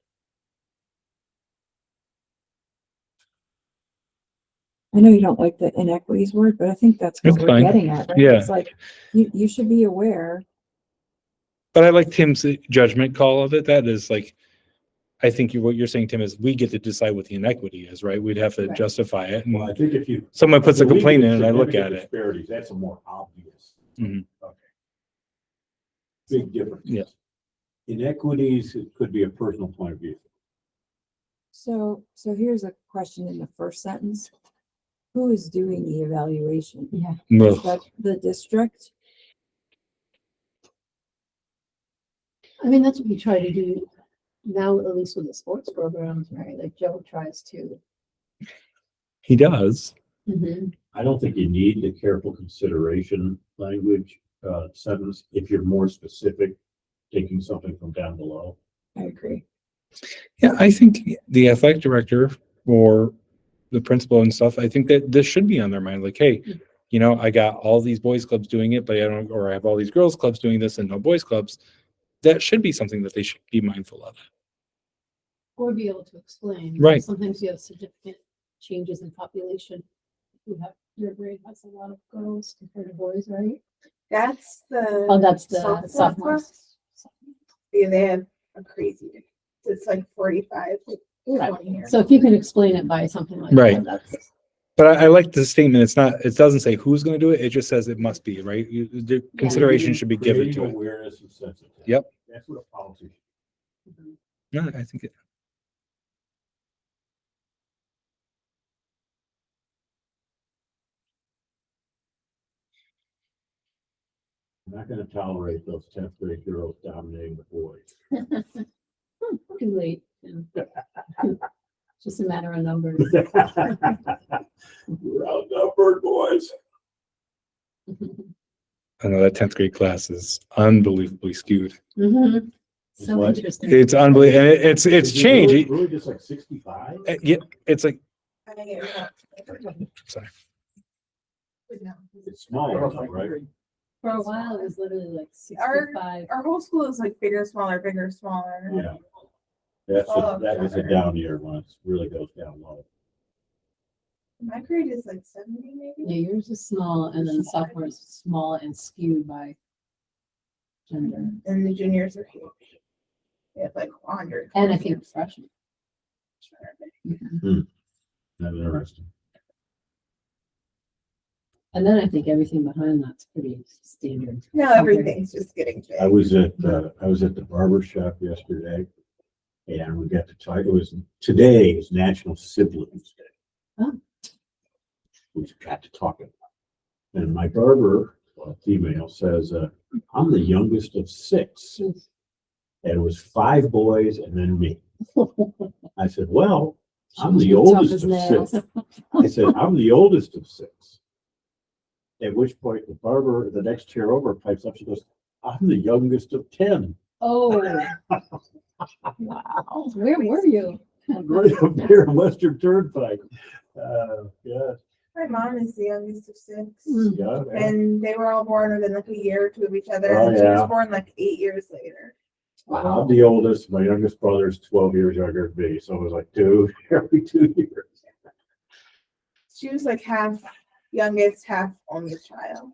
I know you don't like the inequities word, but I think that's what It's we're fine. getting at, right? Yeah. It's like, you should be aware. But I like Tim's judgment call of it. That is like, I think what you're saying, Tim, is we get to decide what the inequity is, right? We'd have to Right. justify it. Well, I And think if you. someone puts a if you leave complaint it in and I look significant at it. Disparities, that's a more obvious. Mhm. Okay. Big difference. Yeah. Inequities, it could be a personal point of view. So here's a question in the first sentence. Who is doing the evaluation? Yeah. Is Ugh. that the district? I mean, that's what we try to do now, at least with the sports programs, right? Like Joe tries to. He does. Mhm. I don't think you need the careful consideration language, sentence, if you're more specific, taking something from down below. I agree. Yeah, I think the athletic director or the principal and stuff, I think that this should be on their mind. Like, hey, you know, I got all these boys clubs doing it, but I don't, or I have all these girls clubs doing this and no boys clubs. That should be something that they should be mindful of. Or be able to explain. Right. Sometimes you have significant changes in population. You have, your grade has a lot of girls compared to boys, right? That's the. Oh, that's the sophomore sophomores. class. Yeah, they have a crazy difference. It's like 45 to 20 here. So if you can explain it by something like Right. that, that's. But I like the statement. It's not, it doesn't say who's going to do it. It just says it must be, right? The consideration should be given to Creating it. awareness and sensitivity. Yep. That's what a policy should be. No, I think it. I'm not gonna tolerate those 10th grade girls dominating the boys. Too late. Yeah. Just a matter of numbers. We're outnumbered, boys. I know that 10th grade class is unbelievably skewed. Mhm. So What? interesting. It's unbelievable. And it's Is it changed. Really just like 65? Yeah, it's like, I think it sorry. no. It's smaller, right? For a while, it was literally like Our- 65. Our whole school is like bigger, smaller, bigger, smaller. Yeah. That was a down year when it really goes down low. My grade is like 70 Yeah, maybe. yours is small, and then the sophomore is small and skewed by gender. And the juniors are huge. They have like 100. And I think freshmen. That's interesting. And then I think everything behind that's pretty standard. Now everything's just getting big. I was at the barber shop yesterday, and we got to talk. Today is National Siblings Day. Oh. We got to talking. And my barber, female, says, "I'm the youngest of 6." And it was 5 boys and then me. I said, "Well, I'm the oldest as of nails. 6." I said, "I'm the oldest of 6." At which point the barber, the next chair over, pipes up. She goes, "I'm the youngest of 10." Oh, Wow. where were you? Right up there in Western Turnpike. Yeah, My mom is the youngest of 6. Mm. yeah. And they were all born within like a year or 2 of each other. Oh, And she was yeah. born like 8 years later. I'm the oldest. My youngest brother is 12 years younger than me. So it was like 2 every 2 years. She was like half youngest, half only child.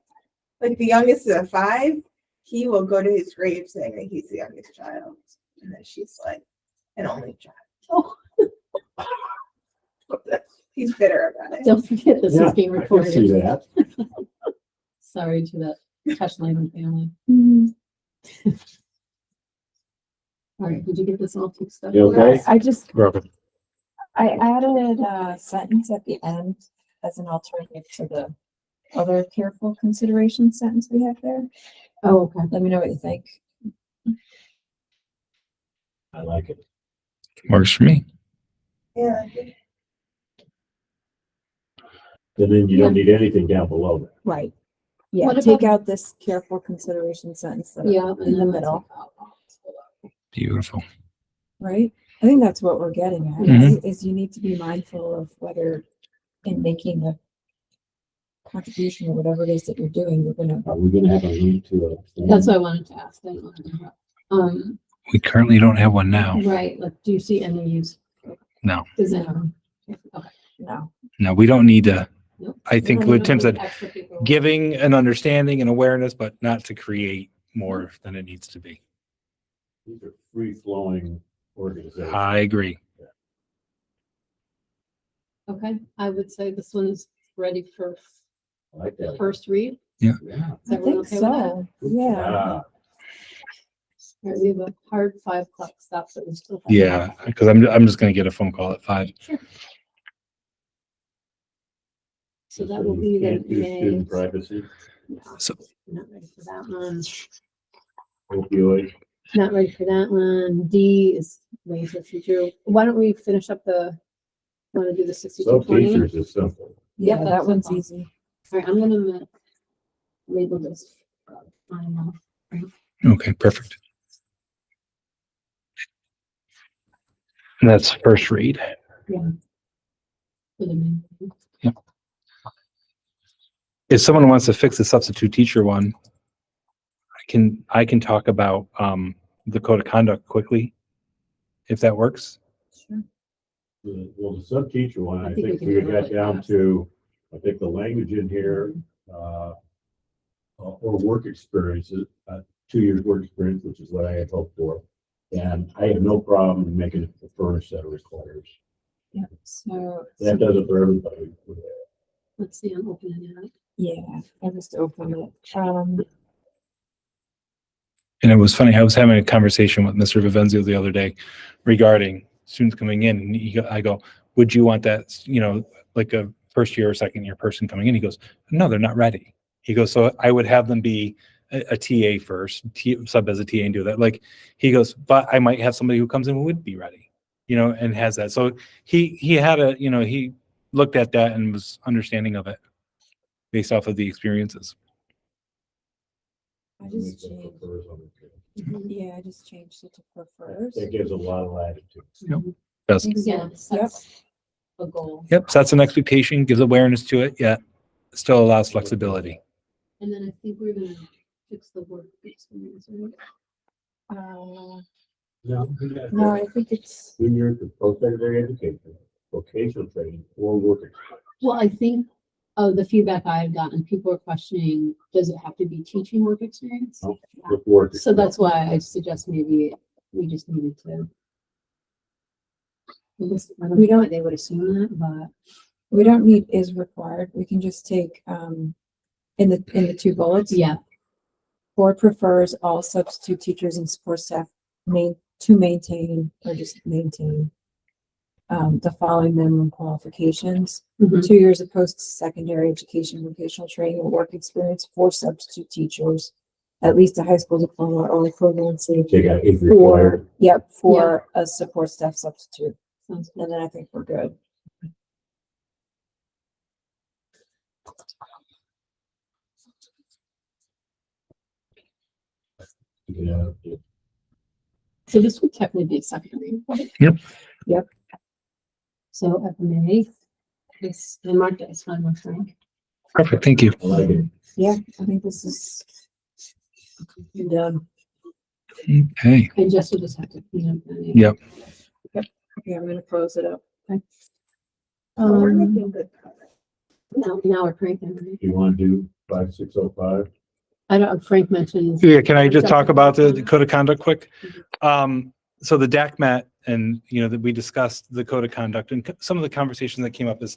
Like the youngest of 5, he will go to his grave saying that he's the youngest child. And then she's like an only child. Oh, He's bitter about it. don't forget this Yeah, is being I can see recorded. that. Sorry to that Touch Lyman family. All right, did you get this all fixed up? You okay? I just, Robert. I added a sentence at the end as an alternative to the other careful consideration sentence we have there. Oh, okay. Let me know what you think. I like it. Works for me. Yeah. And then you don't need anything down below that. Right. Yeah, What take about- out this careful consideration sentence that- Yeah. in the middle, Beautiful. right? I think that's what we're getting at, Mhm. is you need to be mindful of whether in making a contribution or whatever it is that you're doing, you're gonna, Are we gonna have a link to it? That's what I wanted to ask. I don't know. We currently don't have one now. Right, like, do you see any use? No. Is it? Okay. no. No, we don't need to. Nope. I think We what don't Tim need said, extra people. giving an understanding and awareness, but not to create more than it needs to be. These are free-flowing organizations. I agree. Okay, I would say this one is ready for I like that. first read. Yeah. Is I everyone think okay with that? so, yeah. Ah, All right, we have a hard 5 o'clock stop, but we still have. Yeah, because I'm just gonna get a phone call at 5. So that will be the Can't do student May. privacy, No, So Not ready for that one. opioid. Not ready for that one. D is way to future. Why don't we finish up want to do the 6220? Sub-teachers is simple. Yeah, Yep, that that's one's simple. easy. All right, I'm gonna label this. Final. okay, perfect. And that's first read. For the main thing. If someone wants to fix the substitute teacher one, I can talk about the code of conduct quickly, if that works. Sure. Well, the sub-teacher one, I I think we think can we do it got like down that. to, I think the language in here, or work experiences, 2 years work experience, which is what I had hoped for. And I have no problem making it the first that requires. Yeah, so, That does it for everybody. Let's see, I'm opening it up. yeah, I just opened it. And it was funny, I was having a conversation with Mr. Vivenzio the other day regarding students coming in, and I go, would you want that, like a first year or second year person coming in? He goes, no, they're not ready. He goes, so I would have them be a TA first, sub as a TA and do that. Like, he goes, but I might have somebody who comes in who would be ready, and has that. So he had he looked at that and was understanding of it based off of the experiences. I just changed, yeah, I just changed it to prefers. That gives a lot of latitude. Does. Yeah, that's a goal. Yep, sets an expectation, gives awareness to it, yet still allows flexibility. And then I think we're gonna fix the work experience. Right? No, I think it's, Junior to post-secondary education, vocational training, or work experience. Well, I think the feedback I've gotten, people are questioning, does it have to be teaching work experience? Oh. Before. So that's why I suggest maybe we just needed to. I don't know why they would assume that, but We don't need is required. We can just take, in the two bullets. yeah, Board prefers all substitute teachers and support staff to maintain or just maintain the following minimum qualifications. mhm. 2 years of post-secondary education, vocational training or work experience for substitute teachers, at least a high school diploma or equivalency. Take out is required. Yep, for a support staff substitute. Sounds good. And then I think we're good. Yeah. So this would technically be a second reading. right? Yep. Yep. So FMA, this, I marked it as fine with Frank. Perfect. Thank you. I like it. Yeah, I think this is done. Okay. And Jess will just have to clean up. the- Yep. Okay, I'm gonna close it up. Well, we're Um, making good progress. now we're cranking, right? You want to do 5605? I don't, Frank mentioned. Yeah, can I just talk about the code of conduct quick? So the DAC met and, that we discussed the code of conduct and some of the conversations that came up is,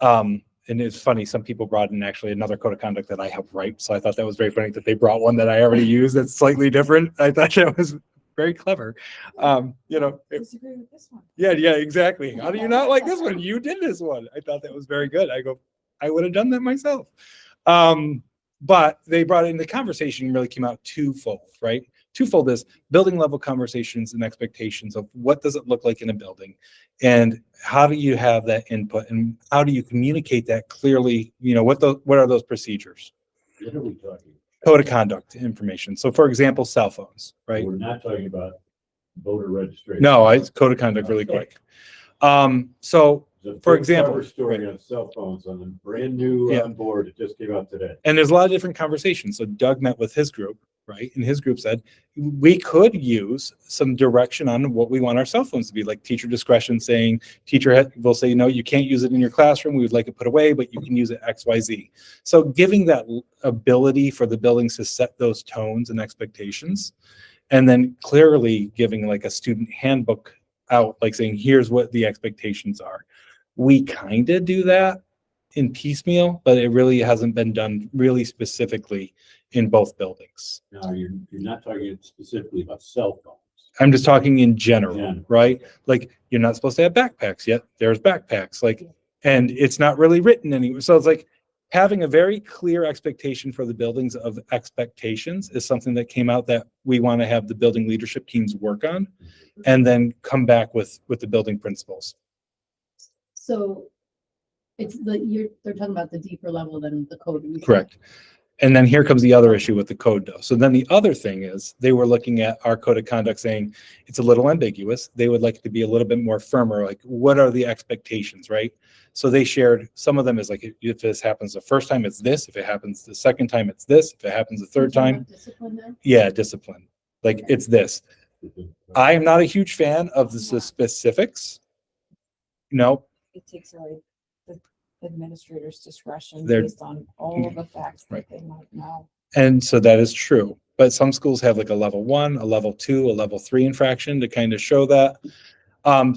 and it's funny, some people brought in actually another code of conduct that I have right. So I thought that was very funny that they brought one that I already use that's slightly different. I thought that was very clever. Disagree with this one. Yeah, exactly. How do you not like this one? You did this one. I thought that was very good. I would have done that myself. But they brought in the conversation really came out twofold, right? Twofold is building level conversations and expectations of what does it look like in a building and how do you have that input and how do you communicate that clearly? What are those procedures? What are we talking? Code of conduct information. So for example, cell phones, right? We're not talking about voter registration. No, code of conduct really quick. So The for big example, cover story on cell phones on the brand new Yeah. on board. It just came out today. and there's a lot of different conversations. So Doug met with his group, right? And his group said, we could use some direction on what we want our cell phones to be, like teacher discretion saying, will say, you can't use it in your classroom. We would like it put away, but you can use it X, Y, Z. So giving that ability for the buildings to set those tones and expectations, and then clearly giving like a student handbook out, like saying, here's what the expectations are. We kind of do that in piecemeal, but it really hasn't been done really specifically in both buildings. Now, you're not talking specifically about cell phones. I'm just talking in general, Yeah. right? Like you're not supposed to have backpacks yet. There's backpacks, and it's not really written anywhere. So it's like having a very clear expectation for the buildings of expectations is something that came out that we want to have the building leadership teams work on and then come back with the building principles. So it's they're talking about the deeper level than the code. Correct. And then here comes the other issue with the code though. So then the other thing is they were looking at our code of conduct saying it's a little ambiguous. They would like it to be a little bit more firmer. Like what are the expectations, right? So they shared some of them is like, if this happens the first time, it's this. If it happens the second time, it's this. If it happens the third time, Discipline there? yeah, discipline. Like it's this. I am not a huge fan of the specifics. No, It takes away the administrator's discretion They're- based on all of the facts Right. that they might know. and so that is true. But some schools have like a level 1, a level 2, a level 3 infraction to kind of show that.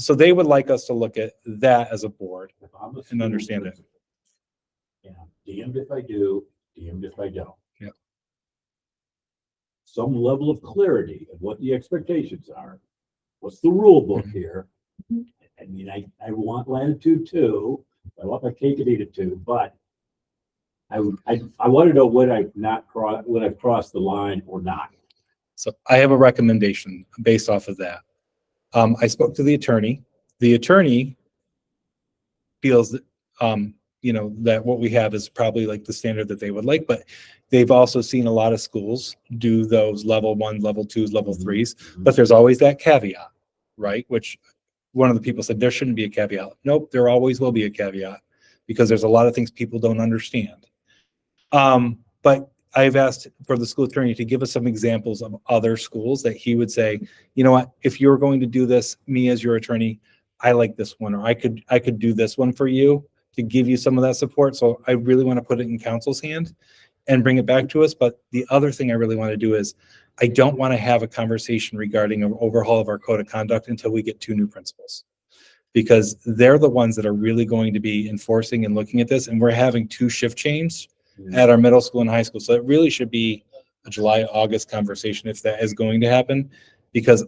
So they would like us to look at that as a board. If I'm a And school understand it. principal, and I'm damned if I do, damned if I don't. Yeah. Some level of clarity of what the expectations are. What's the rule book here? I mean, I want latitude too. I want my cake and eat it too, but I want to know when I've crossed the line or not. So I have a recommendation based off of that. I spoke to the attorney. The attorney feels that, that what we have is probably like the standard that they would like, but they've also seen a lot of schools do those level 1, level 2s, level 3s, but there's always that caveat, right? Which one of the people said there shouldn't be a caveat. Nope, there always will be a caveat because there's a lot of things people don't understand. But I've asked for the school attorney to give us some examples of other schools that he would say, you know what, if you're going to do this, me as your attorney, I like this one, or I could do this one for you to give you some of that support. So I really want to put it in council's hand and bring it back to us. But the other thing I really want to do is I don't want to have a conversation regarding an overhaul of our code of conduct until we get 2 new principals. Because they're the ones that are really going to be enforcing and looking at this. And we're having 2 shift change at our middle school and high school. So it really should be a July, August conversation if that is going to happen, because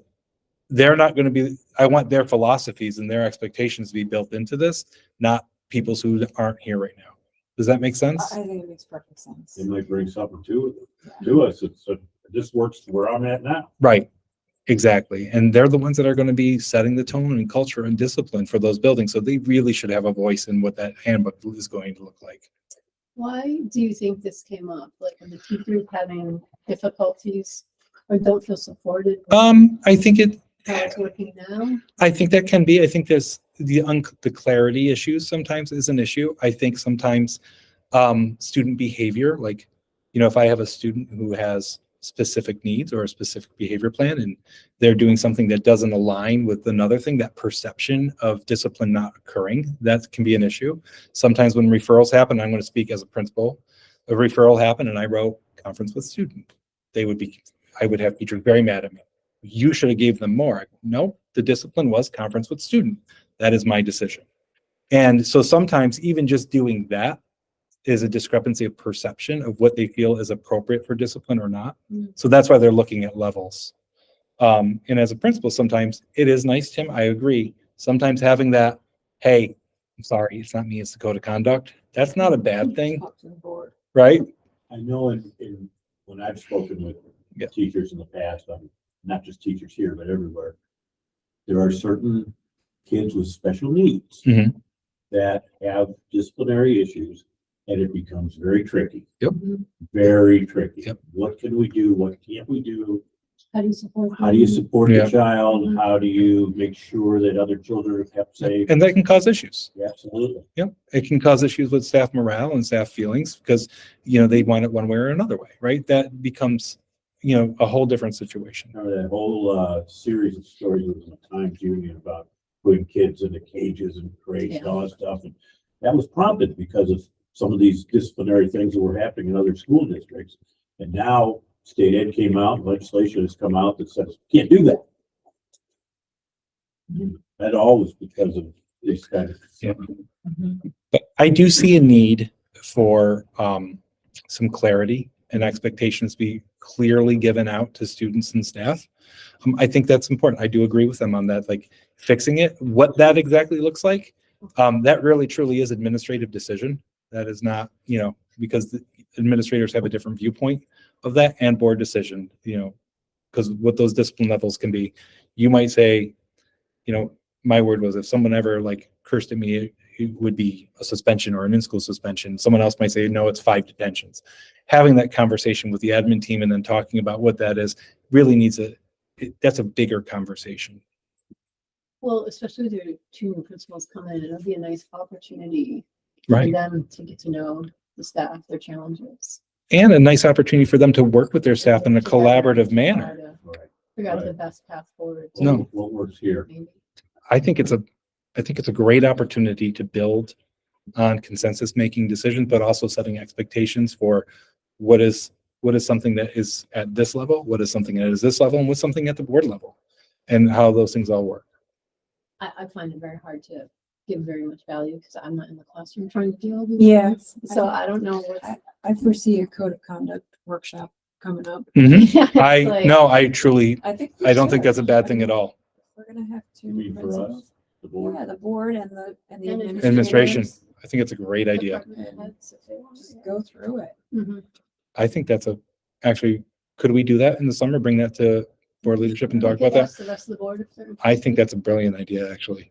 they're not going to be, I want their philosophies and their expectations to be built into this, not people's who aren't here right now. Does that make sense? I think it makes perfect sense. They might bring something to us. This works where I'm at now. Right. Exactly. And they're the ones that are going to be setting the tone and culture and discipline for those buildings. So they really should have a voice in what that handbook is going to look like. Why do you think this came up? Like, are the teachers having difficulties or don't feel supported? I think How it's working now? I think that can be. I think there's the clarity issues sometimes is an issue. I think sometimes student behavior, like, if I have a student who has specific needs or a specific behavior plan and they're doing something that doesn't align with another thing, that perception of discipline not occurring, that can be an issue. Sometimes when referrals happen, I'm going to speak as a principal, a referral happened and I wrote conference with student. I would have teachers very mad at me. You should have gave them more. No, the discipline was conference with student. That is my decision. And so sometimes even just doing that is a discrepancy of perception of what they feel is appropriate for discipline or not. So that's why they're looking at levels. And as a principal, sometimes it is nice, Tim, I agree. Sometimes having that, hey, I'm sorry, it's not me, it's the code of conduct. That's not a bad thing, Talk to the board. right? I know when I've spoken with teachers in the past, not just teachers here, but everywhere, there are certain kids with special needs Mhm. that have disciplinary issues, and it becomes very tricky. Yep. Very tricky. Yep. What can we do? What can't we do? How do you support? How do you support Yeah. the child? How do you make sure that other children are kept safe? And that can cause issues. Absolutely. Yep. It can cause issues with staff morale and staff feelings because, they want it one way or another way, right? That becomes, a whole different situation. Remember that whole series of stories with the Times Union about putting kids into cages and crates and all that stuff. And that was prompted because of some of these disciplinary things that were happening in other school districts. And now state ed came out, legislation has come out that says, can't do that. That all was because of this kind of. Yeah. But I do see a need for some clarity and expectations be clearly given out to students and staff. I think that's important. I do agree with them on that, like fixing it, what that exactly looks like. That really truly is administrative decision. That is not, because the administrators have a different viewpoint of that and board decision, because what those discipline levels can be. You might say, my word was if someone ever like cursed at me, it would be a suspension or an in-school suspension. Someone else might say, no, it's 5 detentions. Having that conversation with the admin team and then talking about what that is really needs that's a bigger conversation. Well, especially with your 2 new principals coming in, it'll be a nice opportunity for Right. them to get to know the staff, their challenges. And a nice opportunity for them to work with their staff in a collaborative manner. Right. Figure out the Right. best path forward. No. What works here? Maybe. I think it's a great opportunity to build on consensus making decisions, but also setting expectations for what is something that is at this level, what is something that is this level, and what's something at the board level, and how those things all work. I find it very hard to give very much value because I'm not in the classroom trying to deal with Yeah. this. So I don't know what's. I foresee a code of conduct workshop coming up. Mhm. I Like, don't think that's a bad thing at all. We're gonna have You 2 mean for principals. us, the board? Yeah, the board and the And Administration. I think it's a great idea. department heads, if they want, just yeah. go through it. Mhm. I think actually, could we do that in the summer? Bring that to board leadership and talk We could about that? ask the rest of the board if they're I think that's a brilliant idea, actually.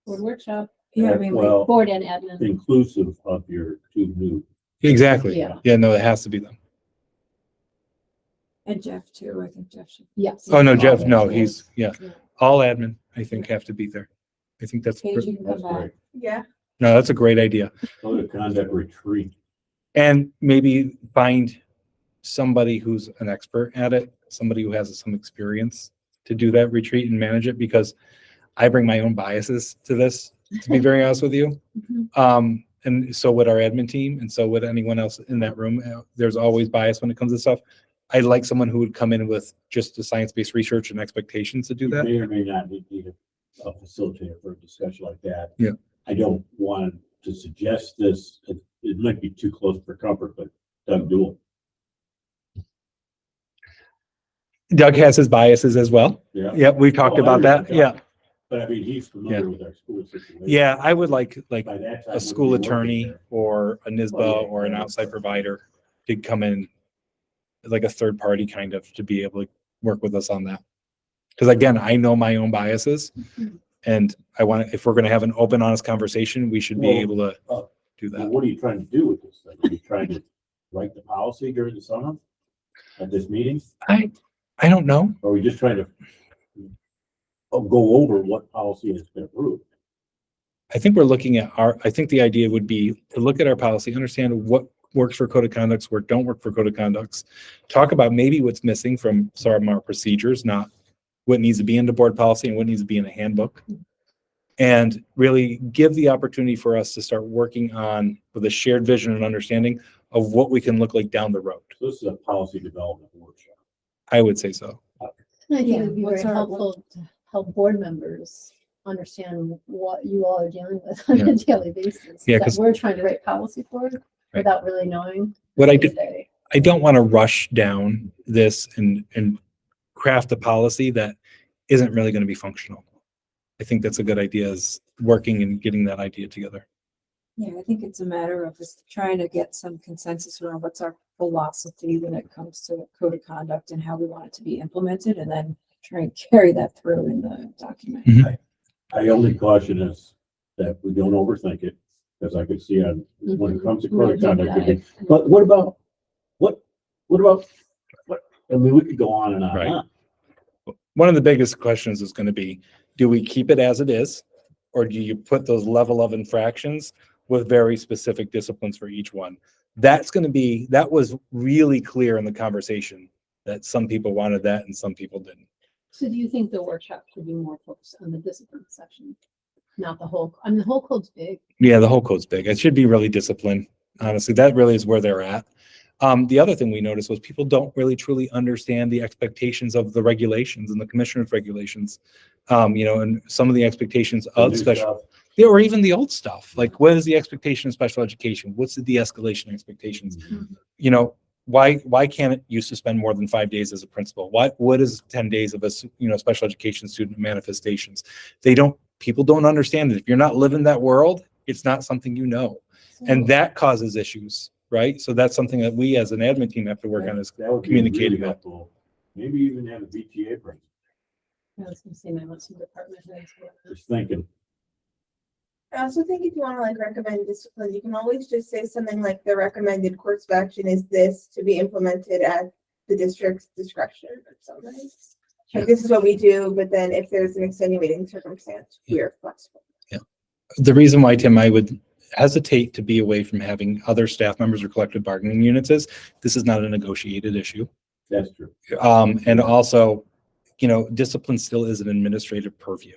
board workshop, Yeah, I mean, like, Well, board and admin. inclusive of your 2 new. Exactly. Yeah. Yeah, no, it has to be them. and Jeff too. I think Jeff should. Yes. Oh, no, Jeff, All no, admin. he's, Yeah. all admin, I think, have to be there. I think that's, Paige, you can come That's back. great. Yeah. no, that's a great idea. Code of conduct retreat. And maybe find somebody who's an expert at it, somebody who has some experience to do that retreat and manage it, because I bring my own biases to this. to be very honest with you. Mhm. And so would our admin team, and so would anyone else in that room. There's always bias when it comes to stuff. I'd like someone who would come in with just the science-based research and expectations to do You that. may or may not need a facilitator for a discussion like that. Yeah. I don't want to suggest this. It might be too close for comfort, but Doug Duell. Doug has his biases as well. Yeah. Yeah, we've talked Oh, I about that. understand. Yeah. But I mean, he's familiar with our school situation. Yeah, I would like By that time, a we'll school be working attorney there. or a NISBA Oh, yeah, or an yeah. outside provider to come in like a third party kind of to be able to work with us on that. Because again, I know my own biases and I want to, if we're going to have an open, honest conversation, we should be Well, able to do Well, that. what are you trying to do with this thing? Are you trying to write the policy during the summer at this meeting? I don't know. Or are we just trying to go over what policy has been approved? I think we're looking at I think the idea would be to look at our policy, understand what works for code of conducts, what don't work for code of conducts, talk about maybe what's missing from some of our procedures, not what needs to be in the board policy and what needs to be in a handbook. And really give the opportunity for us to start working on with a shared vision and understanding of what we can look like down the road. So this is a policy development workshop. I would say so. I think Yeah, it would be what's very our- helpful to help board members understand what you all are dealing with on a daily basis. Yeah, That 'cause- we're trying to write policy for without really knowing. What I do, day-to-day. I don't want to rush down this and craft a policy that isn't really going to be functional. I think that's a good idea, is working and getting that idea together. Yeah, I think it's a matter of just trying to get some consensus around what's our philosophy when it comes to the code of conduct and how we want it to be implemented, and then try and carry that through in the document. I only caution us that we don't overthink it, because I could see on, when it comes to code of conduct, we could- but what about, what, I mean, we could go on and on and Right. on. One of the biggest questions is going to be, do we keep it as it is? Or do you put those level of infractions with very specific disciplines for each one? That was really clear in the conversation that some people wanted that and some people didn't. So do you think the workshop should be more focused on the discipline section? Not the whole, I mean, the whole code's big. Yeah, the whole code's big. It should be really disciplined. Honestly, that really is where they're at. The other thing we noticed was people don't really truly understand the expectations of the regulations and the commissioner's regulations. And some of the expectations The of new special, stuff. yeah, or even the old stuff. Like, what is the expectation of special education? What's the de-escalation expectations? Why can't you suspend more than 5 days as a principal? What is 10 days of a special education student manifestations? People don't understand it. If you're not living that world, it's not something you know. And that causes issues, right? So that's something that we as an admin team have to work on, is That would be communicating really that. helpful. Maybe even have a BTA break. I was gonna say, my most department heads. Just thinking. I also think if you want to like recommend discipline, you can always just say something like the recommended course of action is this to be implemented at the district's discretion or something. Like this is what we do, but then if there's an extenuating circumstance, we're flexible. The reason why, Tim, I would hesitate to be away from having other staff members or collective bargaining units is this is not a negotiated issue. That's true. And also, discipline still is an administrative purview,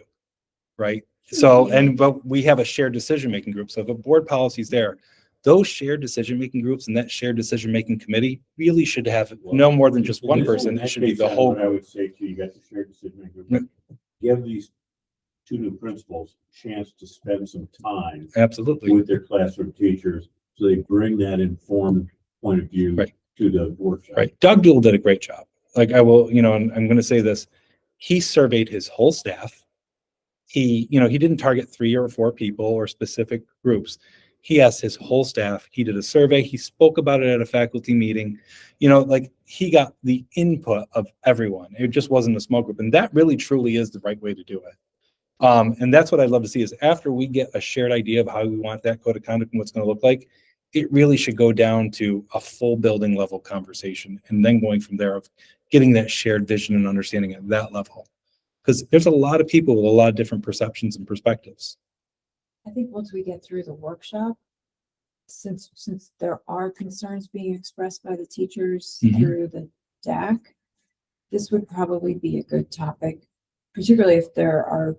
right? So, but we have a shared decision-making group. So if a board policy is there, those shared decision-making groups and that shared decision-making committee really should have no more than just one person. It should be the whole. What I would say to you, got the shared decision-making group. Give these two new principals a chance to spend some time Absolutely. with their classroom teachers, so they bring that informed point of view Right. to the workshop. Right. Doug Duell did a great job. Like I will, and I'm going to say this, he surveyed his whole staff. He didn't target 3 or 4 people or specific groups. He asked his whole staff. He did a survey. He spoke about it at a faculty meeting. He got the input of everyone. It just wasn't a small group. And that really truly is the right way to do it. And that's what I'd love to see, is after we get a shared idea of how we want that code of conduct and what's going to look like, it really should go down to a full building level conversation, and then going from there of getting that shared vision and understanding at that level. Because there's a lot of people with a lot of different perceptions and perspectives. I think once we get through the workshop, since there are concerns being expressed by the teachers Mhm. through the DAC, this would probably be a good topic, particularly if there are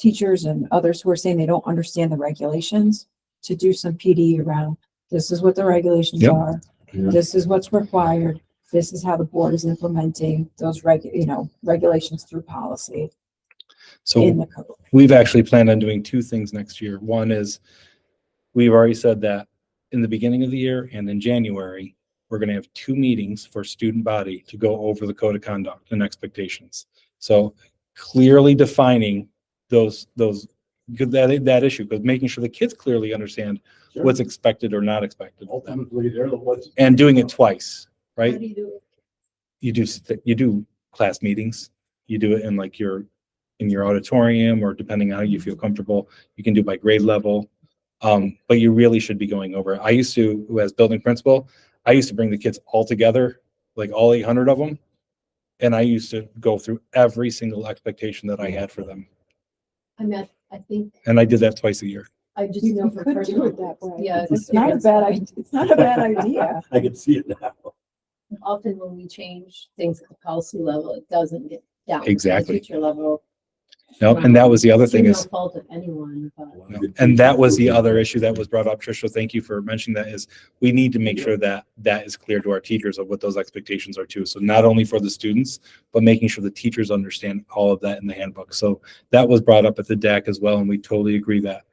teachers and others who are saying they don't understand the regulations, to do some PD around, this is what the regulations Yep. are. Yeah. This is what's required. This is how the board is implementing those regulations through policy So in the code. we've actually planned on doing two things next year. One is we've already said that in the beginning of the year and in January, we're going to have 2 meetings for student body to go over the code of conduct and expectations. So clearly defining that issue, because making sure the kids clearly understand Sure. what's expected or not expected of them, Ultimately, they're the ones. and doing it twice, How right? do you do it? You do class meetings. You do it in like in your auditorium, or depending on how you feel comfortable, you can do by grade level. But you really should be going over. I used to, as building principal, I used to bring the kids all together, like all 800 of them. And I used to go through every single expectation that I had for them. I think And I did that twice a year. I just You know for could do personal. it that way. Yeah. It's not a bad idea. It's not a bad idea. I can see it now. Often when we change things at the policy level, it doesn't get down. Exactly. To the teacher level. No, and that was the other thing Through is, no fault of anyone, but. no, and that was the other issue that was brought up, Trish. So thank you for mentioning that, is we need to make sure that that is clear to our teachers of what those expectations are too. So not only for the students, but making sure the teachers understand all of that in the handbook. So that was brought up at the DAC as well. And we totally agree that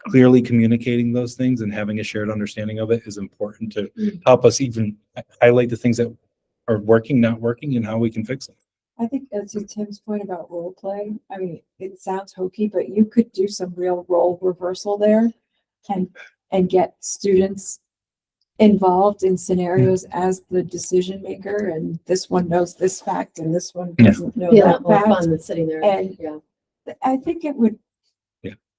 clearly communicating those things and having a shared understanding of it is important to help us even highlight the things that are working, not working, and how we can fix them. I think to Tim's point about role play, I mean, it sounds hokey, but you could do some real role reversal there and get students involved in scenarios as the decision maker, and this one knows this fact and this one Yeah. doesn't know Be a that lot more fact. fun than sitting there. And- Yeah. I think it would,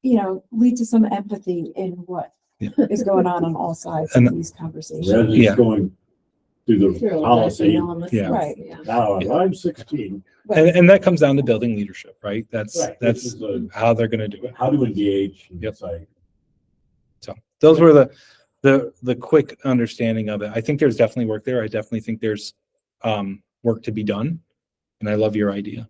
Yeah. lead to some empathy in what Yeah. is going on all sides And- of these conversations. Rather than Yeah. just going through the Sure, like, policy, no one listens. Yeah. Right. Yeah. now I'm 16. And that comes down to building leadership, right? That's Right. This is how they're going to do it. how to engage. And Yep. it's like, So those were the quick understanding of it. I think there's definitely work there. I definitely think there's work to be done. And I love your idea.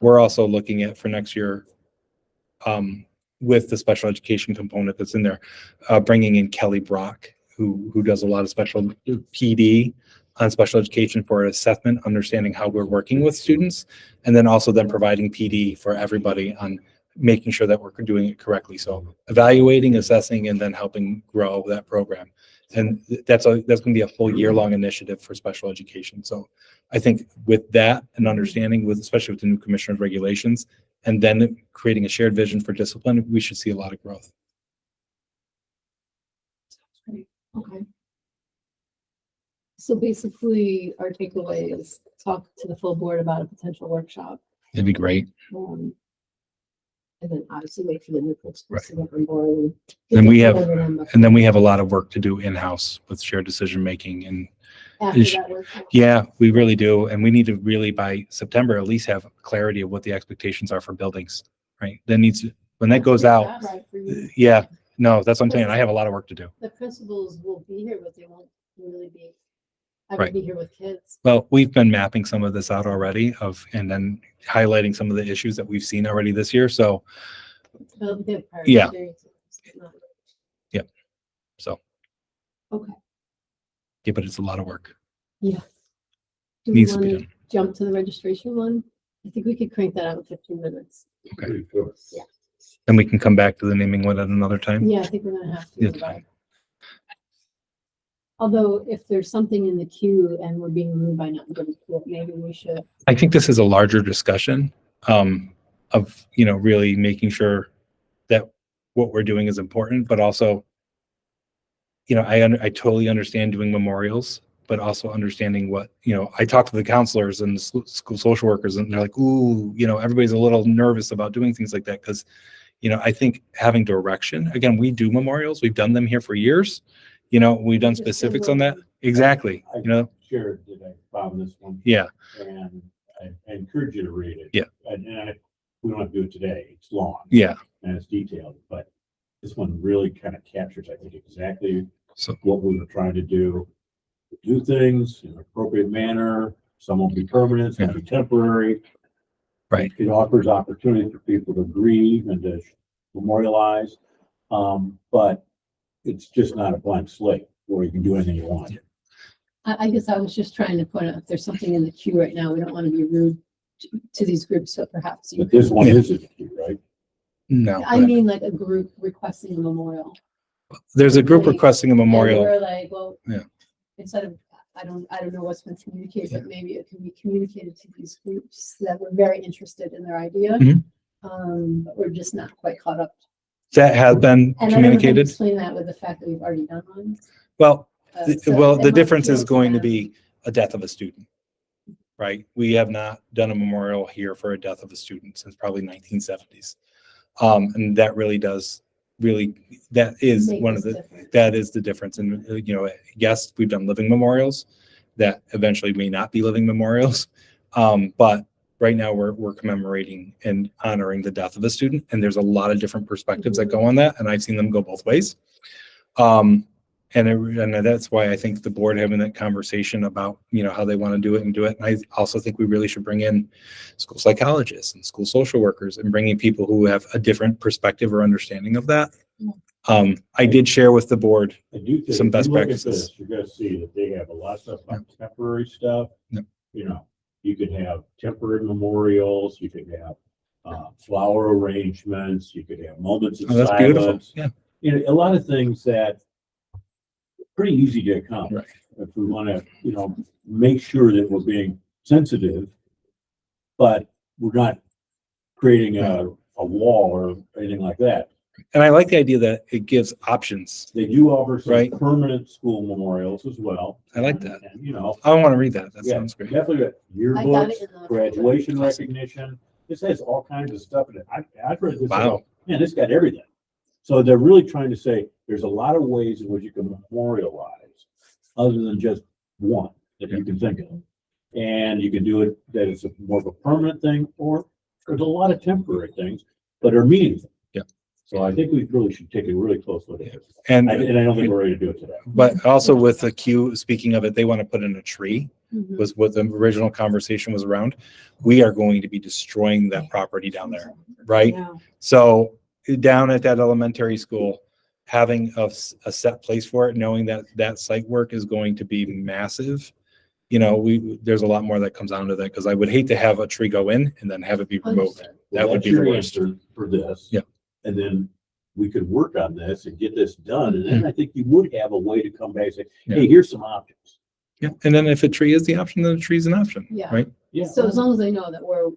We're also looking at for next year, with the special education component that's in there, bringing in Kelly Brock, who does a lot of special PD on special education for assessment, understanding how we're working with students, and then also then providing PD for everybody on making sure that we're doing it correctly. So evaluating, assessing, and then helping grow that program. And that's going to be a full year-long initiative for special education. So I think with that and understanding, especially with the new commissioner's regulations, and then creating a shared vision for discipline, we should see a lot of growth. Okay. So basically, our takeaway is talk to the full board about a potential workshop. It'd be great. And then obviously wait for the new principals Right. to get on board. And Then we get have- together with them And then we have a lot of work to do in-house with shared decision-making. And after that workshop. yeah, we really do. And we need to really by September, at least have clarity of what the expectations are for buildings, right? When that goes out, Right, for you. yeah, no, that's what I'm saying. I have a lot of work to do. The principals will be here, but they won't really be, I Right. will be here with kids. Well, we've been mapping some of this out already and then highlighting some of the issues that we've seen already this year. So, They'll get prior Yeah. experiences. It's not- so, Okay. yeah, but it's a lot of work. Do we Needs to be want to done. jump to the registration one? I think we could crank that out in 15 minutes. Okay. pretty sure. Then we can come back to the naming one at another time. Yeah, I think we're gonna have to. That's but- fine. Although if there's something in the queue and we're being moved by not getting to it, maybe we should. I think this is a larger discussion of, really making sure that what we're doing is important, but also, I totally understand doing memorials, but also understanding what, I talk to the counselors and the school social workers and they're like, ooh, everybody's a little nervous about doing things like that. Cause, I think having direction, again, we do memorials. We've done them here for years. We've done Just specifics a on that. little- Exactly. I shared that I found this one. Yeah. And I encourage you to read it. Yeah. We don't have to do it today. It's long. Yeah. And it's detailed, but this one really kind of captures, I think, exactly So, what we were trying to do. do things in an appropriate manner. Some will be permanent, some will be temporary. Right. It offers opportunity for people to grieve and to memorialize. But it's just not a blank slate where you can do anything you want. I guess I was just trying to point out if there's something in the queue right now, we don't want to be rude to these groups, so perhaps you. But this one isn't, right? No, I mean, like a group requesting a memorial. there's a group Like, requesting a And memorial. we're like, well, Yeah. instead of, I don't know what's been communicated, but maybe it can be communicated to these groups that were very interested in their idea. Mhm. But we're just not quite caught up. That has been And I don't know how to communicated. explain that with the fact that we've already done one. Well, So the it might difference feel is going to them. be a death of a student, right? We have not done a memorial here for a death of a student since probably 1970s. And that really that is Make one of this the, different. that is the difference. And, yes, we've done living memorials that eventually may not be living memorials. But right now we're commemorating and honoring the death of a student. And there's a lot of different perspectives that go on that. And I've seen them go both ways. And that's why I think the board having that conversation about, how they want to do it and do it. And I also think we really should bring in school psychologists and school social workers and bringing people who have a different perspective or understanding of that. I did share with the board. I do think Some if best you look at practices. this, you're gonna see that they have a lot of stuff about temporary stuff. Yep. You could have temporary memorials, you could have flower arrangements, you could have moments of Oh, that's beautiful. silence. Yeah. A lot of things that pretty easy to accomplish. Right. If we want to, make sure that we're being sensitive, but we're not creating a wall or anything like that. And I like the idea that it gives options. They do offer some Right. permanent school memorials as well. I like that. And, I want to read that. That yeah, sounds great. definitely got I got yearbooks, it in the. graduation Awesome. recognition. This has all kinds of stuff in it. I've read this. Wow. Man, this got everything. So they're really trying to say there's a lot of ways in which you can memorialize other than just one that you can think of. And you can do it that it's more of a permanent thing, or there's a lot of temporary things that are meaningful. Yeah. So I think we really should take a really close look at this. And I don't think we're ready to do it today. but also with the queue, speaking of it, they want to put in a tree. Mhm. Was what the original conversation was around. We are going to be destroying that property down there, right? Yeah. So down at that elementary school, having a set place for it, knowing that that site work is going to be massive. There's a lot more that comes onto that, because I would hate to have a tree go in and then have it be removed. Understood. That would That's be the your worst. answer for this. Yeah. And then we could work on this and get this done. And then I think you would have a way to come back and say, hey, here's some options. Yeah. And then if a tree is the option, then a tree is an option, Yeah. right? Yeah. So as long as they know that we're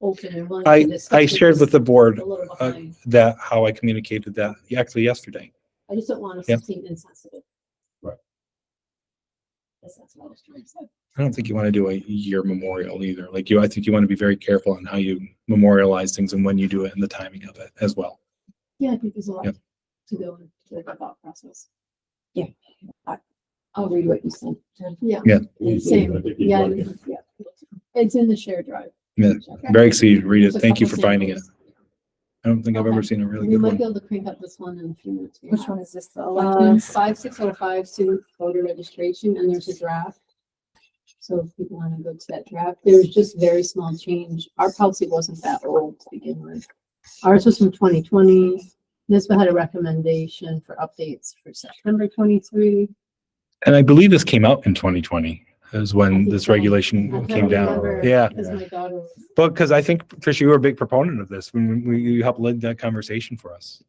open and willing. I to discuss, I we're shared with just the board a little behind. that how I communicated that actually yesterday. I just don't want us Yeah. to seem insensitive. Right. That's what I was trying to say. I don't think you want to do a year memorial either. I think you want to be very careful on how you memorialize things and when you do it and the timing of it as well. Yeah, I think there's a lot Yep. to go into the thought process. Yeah. I'll read what you said. Yeah. Yeah. Please do. Same. I think you'd Yeah, like it. yeah. It's in the shared drive. Yeah. Okay. Very excited to read it. There's a Thank you for couple finding it. samples. I don't think I've ever Okay. seen a really We good might one. be able to crank up this one in a few minutes. Which one is this? The 5605 student voter registration, and there's a draft. So if people want to go to that draft, there's just very small change. Our policy wasn't that old to begin with. Ours was from 2020. NISBA had a recommendation for updates for September 23. And I believe this came out in 2020 is I when think this so. regulation I came down. remember Yeah. Because my daughter was. But because I think, Tricia, you were a big proponent of this when you helped lead that conversation for us.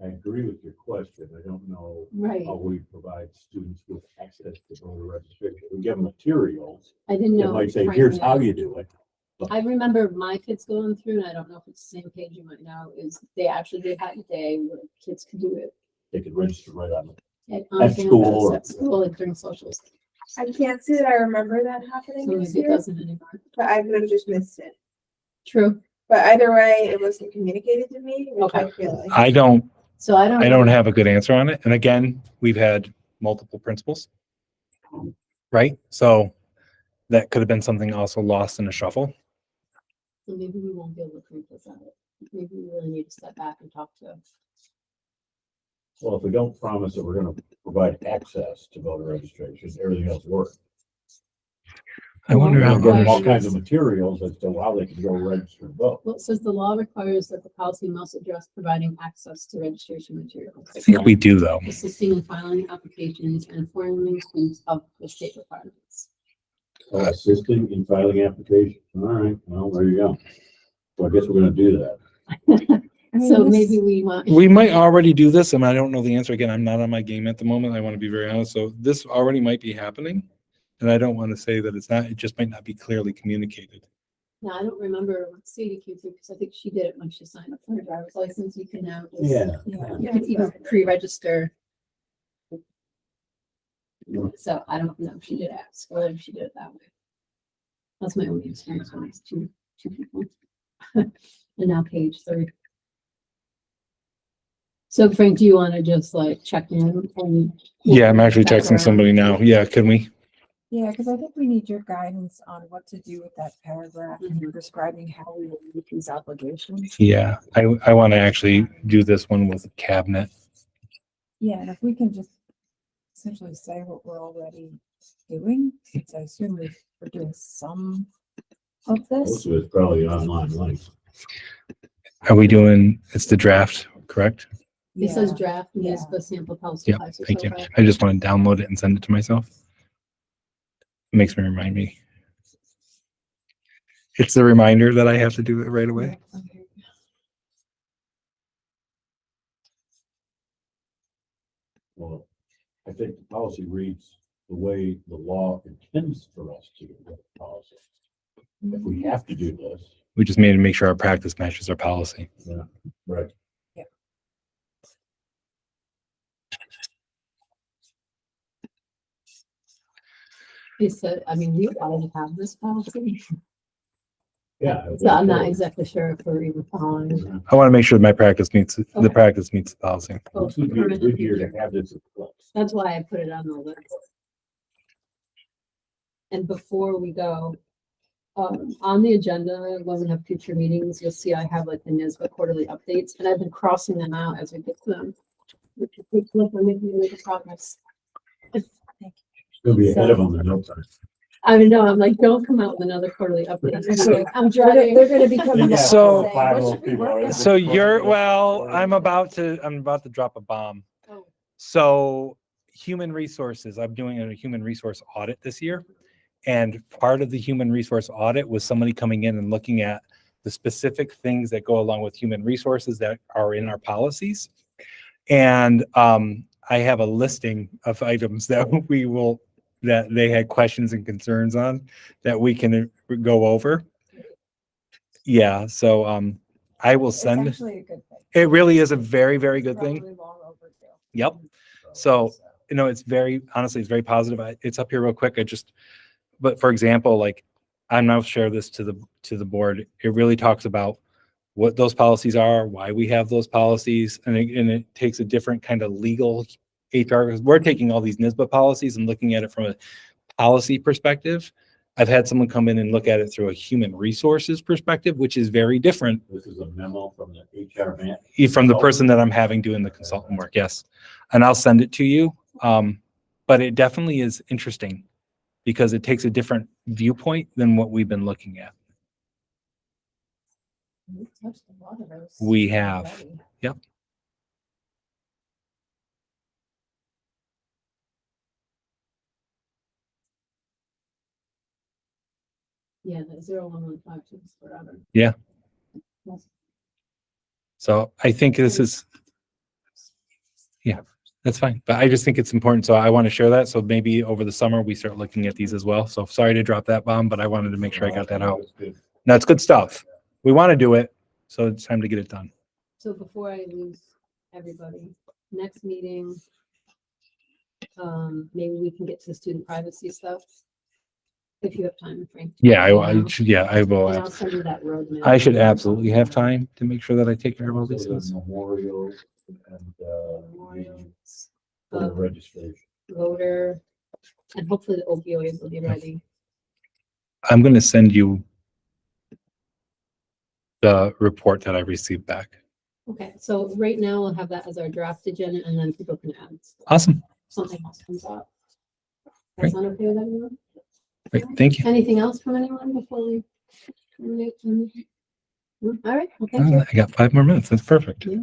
I agree with your question. I don't know Right. how we provide students with access to voter registration. We give them materials I didn't that know. might say, frankly. here's how you do it. I remember my kids going through, and I don't know if it's the same page you might know, is they had a day where kids could do it They can register right on at At school campus, or- at school, like during socials. I can't say that I remember that happening So this maybe it year, doesn't anymore. but I would have just missed it. True. But either way, it wasn't communicated to me, which I Okay. feel like. I don't I don't. have a good answer on it. And again, we've had multiple principals. Right? So that could have been something also lost in the shuffle. So maybe we won't be able to print this out. Maybe we really need to step back and talk to Well, if we don't promise that we're gonna provide access to voter registration, everything else works. I wonder We're how gonna give them all much. kinds of materials as to how they can go register and vote. Well, it says the law requires that the policy must address providing access to registration materials. I think we do though. Assisting in filing applications and informing students of the state requirements. Assisting in filing applications. All right, well, there you go. So I guess we're gonna do that. I mean, So this- maybe we want. We might already do this, and I don't know the answer. Again, I'm not on my game at the moment. I want to be very honest. So this already might be happening. And I don't want to say that it's not, it just might not be clearly communicated. No, I don't remember what Sadie came through because I think she did it when she signed up for her driver's license. You can now. just- Yeah. Yeah. You can even pre-register. So I don't know if she did ask or if she did it that way. That's my only experience when it's two people. And now page 3. So Frank, do you want to just like check in and? Yeah, I'm actually texting somebody now. Yeah, can we? Yeah, because I think we need your guidance on what to do with that paragraph Mhm. describing how we will meet these obligations. Yeah, I want to actually do this one with cabinet. Yeah, and if we can just essentially say what we're already doing, since I assume we're doing some of Most this. of it's probably online links. Are we doing, it's the draft, correct? It says Yeah. draft, Yeah. municipal sample policy. Yep, policy thank you. profile. I just want to download it and send it to myself. It makes me remind me. It's the reminder that I have to do it right away. Okay. Well, I think the policy reads the way the law intends for us to do the policy. If we have to do this, We just made to make sure our practice matches our policy. right? He said, I mean, we already have this policy, Yeah. so I'm not exactly sure if we're even following. I want to make sure my practice meets, the Okay. practice meets the policy. both This would be a current good and year future. to have this in place. That's why I put it on the list. And before we go, on the agenda, when we have future meetings, you'll see I have like the NISBA quarterly updates, and I've been crossing them out as we get to them. Which is good, look, we're making really good progress. It'll be ahead of them in no time. I mean, no, I'm like, don't come out with another quarterly update. I'm driving. They're gonna be coming. Yeah, back So- and saying, five "What little should we people work are- on?" So you're, well, I'm about to drop a bomb. Oh. So human resources, I'm doing a human resource audit this year. And part of the human resource audit was somebody coming in and looking at the specific things that go along with human resources that are in our policies. And I have a listing of items that that they had questions and concerns on that we can go over. Yeah, so I will It's send, actually a good thing. it really is a very, very good thing. Probably long overdue. Yep. So, it's very, honestly, it's very positive. It's up here real quick. But for example, like I'm now share this to the board. It really talks about what those policies are, why we have those policies, and it takes a different kind of legal HR, because we're taking all these NISBA policies and looking at it from a policy perspective. I've had someone come in and look at it through a human resources perspective, which is very different This is a memo from the HR man. from the person that I'm having doing the consultant work. Yes. And I'll send it to you. But it definitely is interesting because it takes a different viewpoint than what we've been looking at. We've touched a lot of those We have. already. Yep. Yeah, the 01152 is forever. Yeah. Yes. So I think this is, yeah, that's fine. But I just think it's important. So I want to share that. So maybe over the summer, we start looking at these as well. So sorry to drop that bomb, but I wanted to make sure I got that out. That's good. No, it's good stuff. We want to do it. So it's time to get it done. So before I lose everybody, next meeting, maybe we can get to the student privacy stuff. If you have time, Frank. Yeah, I And will. I'll send you that roadmap. I should absolutely have time to make sure that I take care of all these So the things. memorial and Memorials, the registration. voter, and hopefully the opioids will be ready. I'm going to send you the report that I received back. Okay, so right now we'll have that as our draft agenda and then people can add stuff. Awesome. Something else comes up. Great. That's not okay with everyone? Great. Thank you. Anything else from anyone before we terminate? No? All right, well, thank you. I got 5 more minutes. That's perfect. Yeah.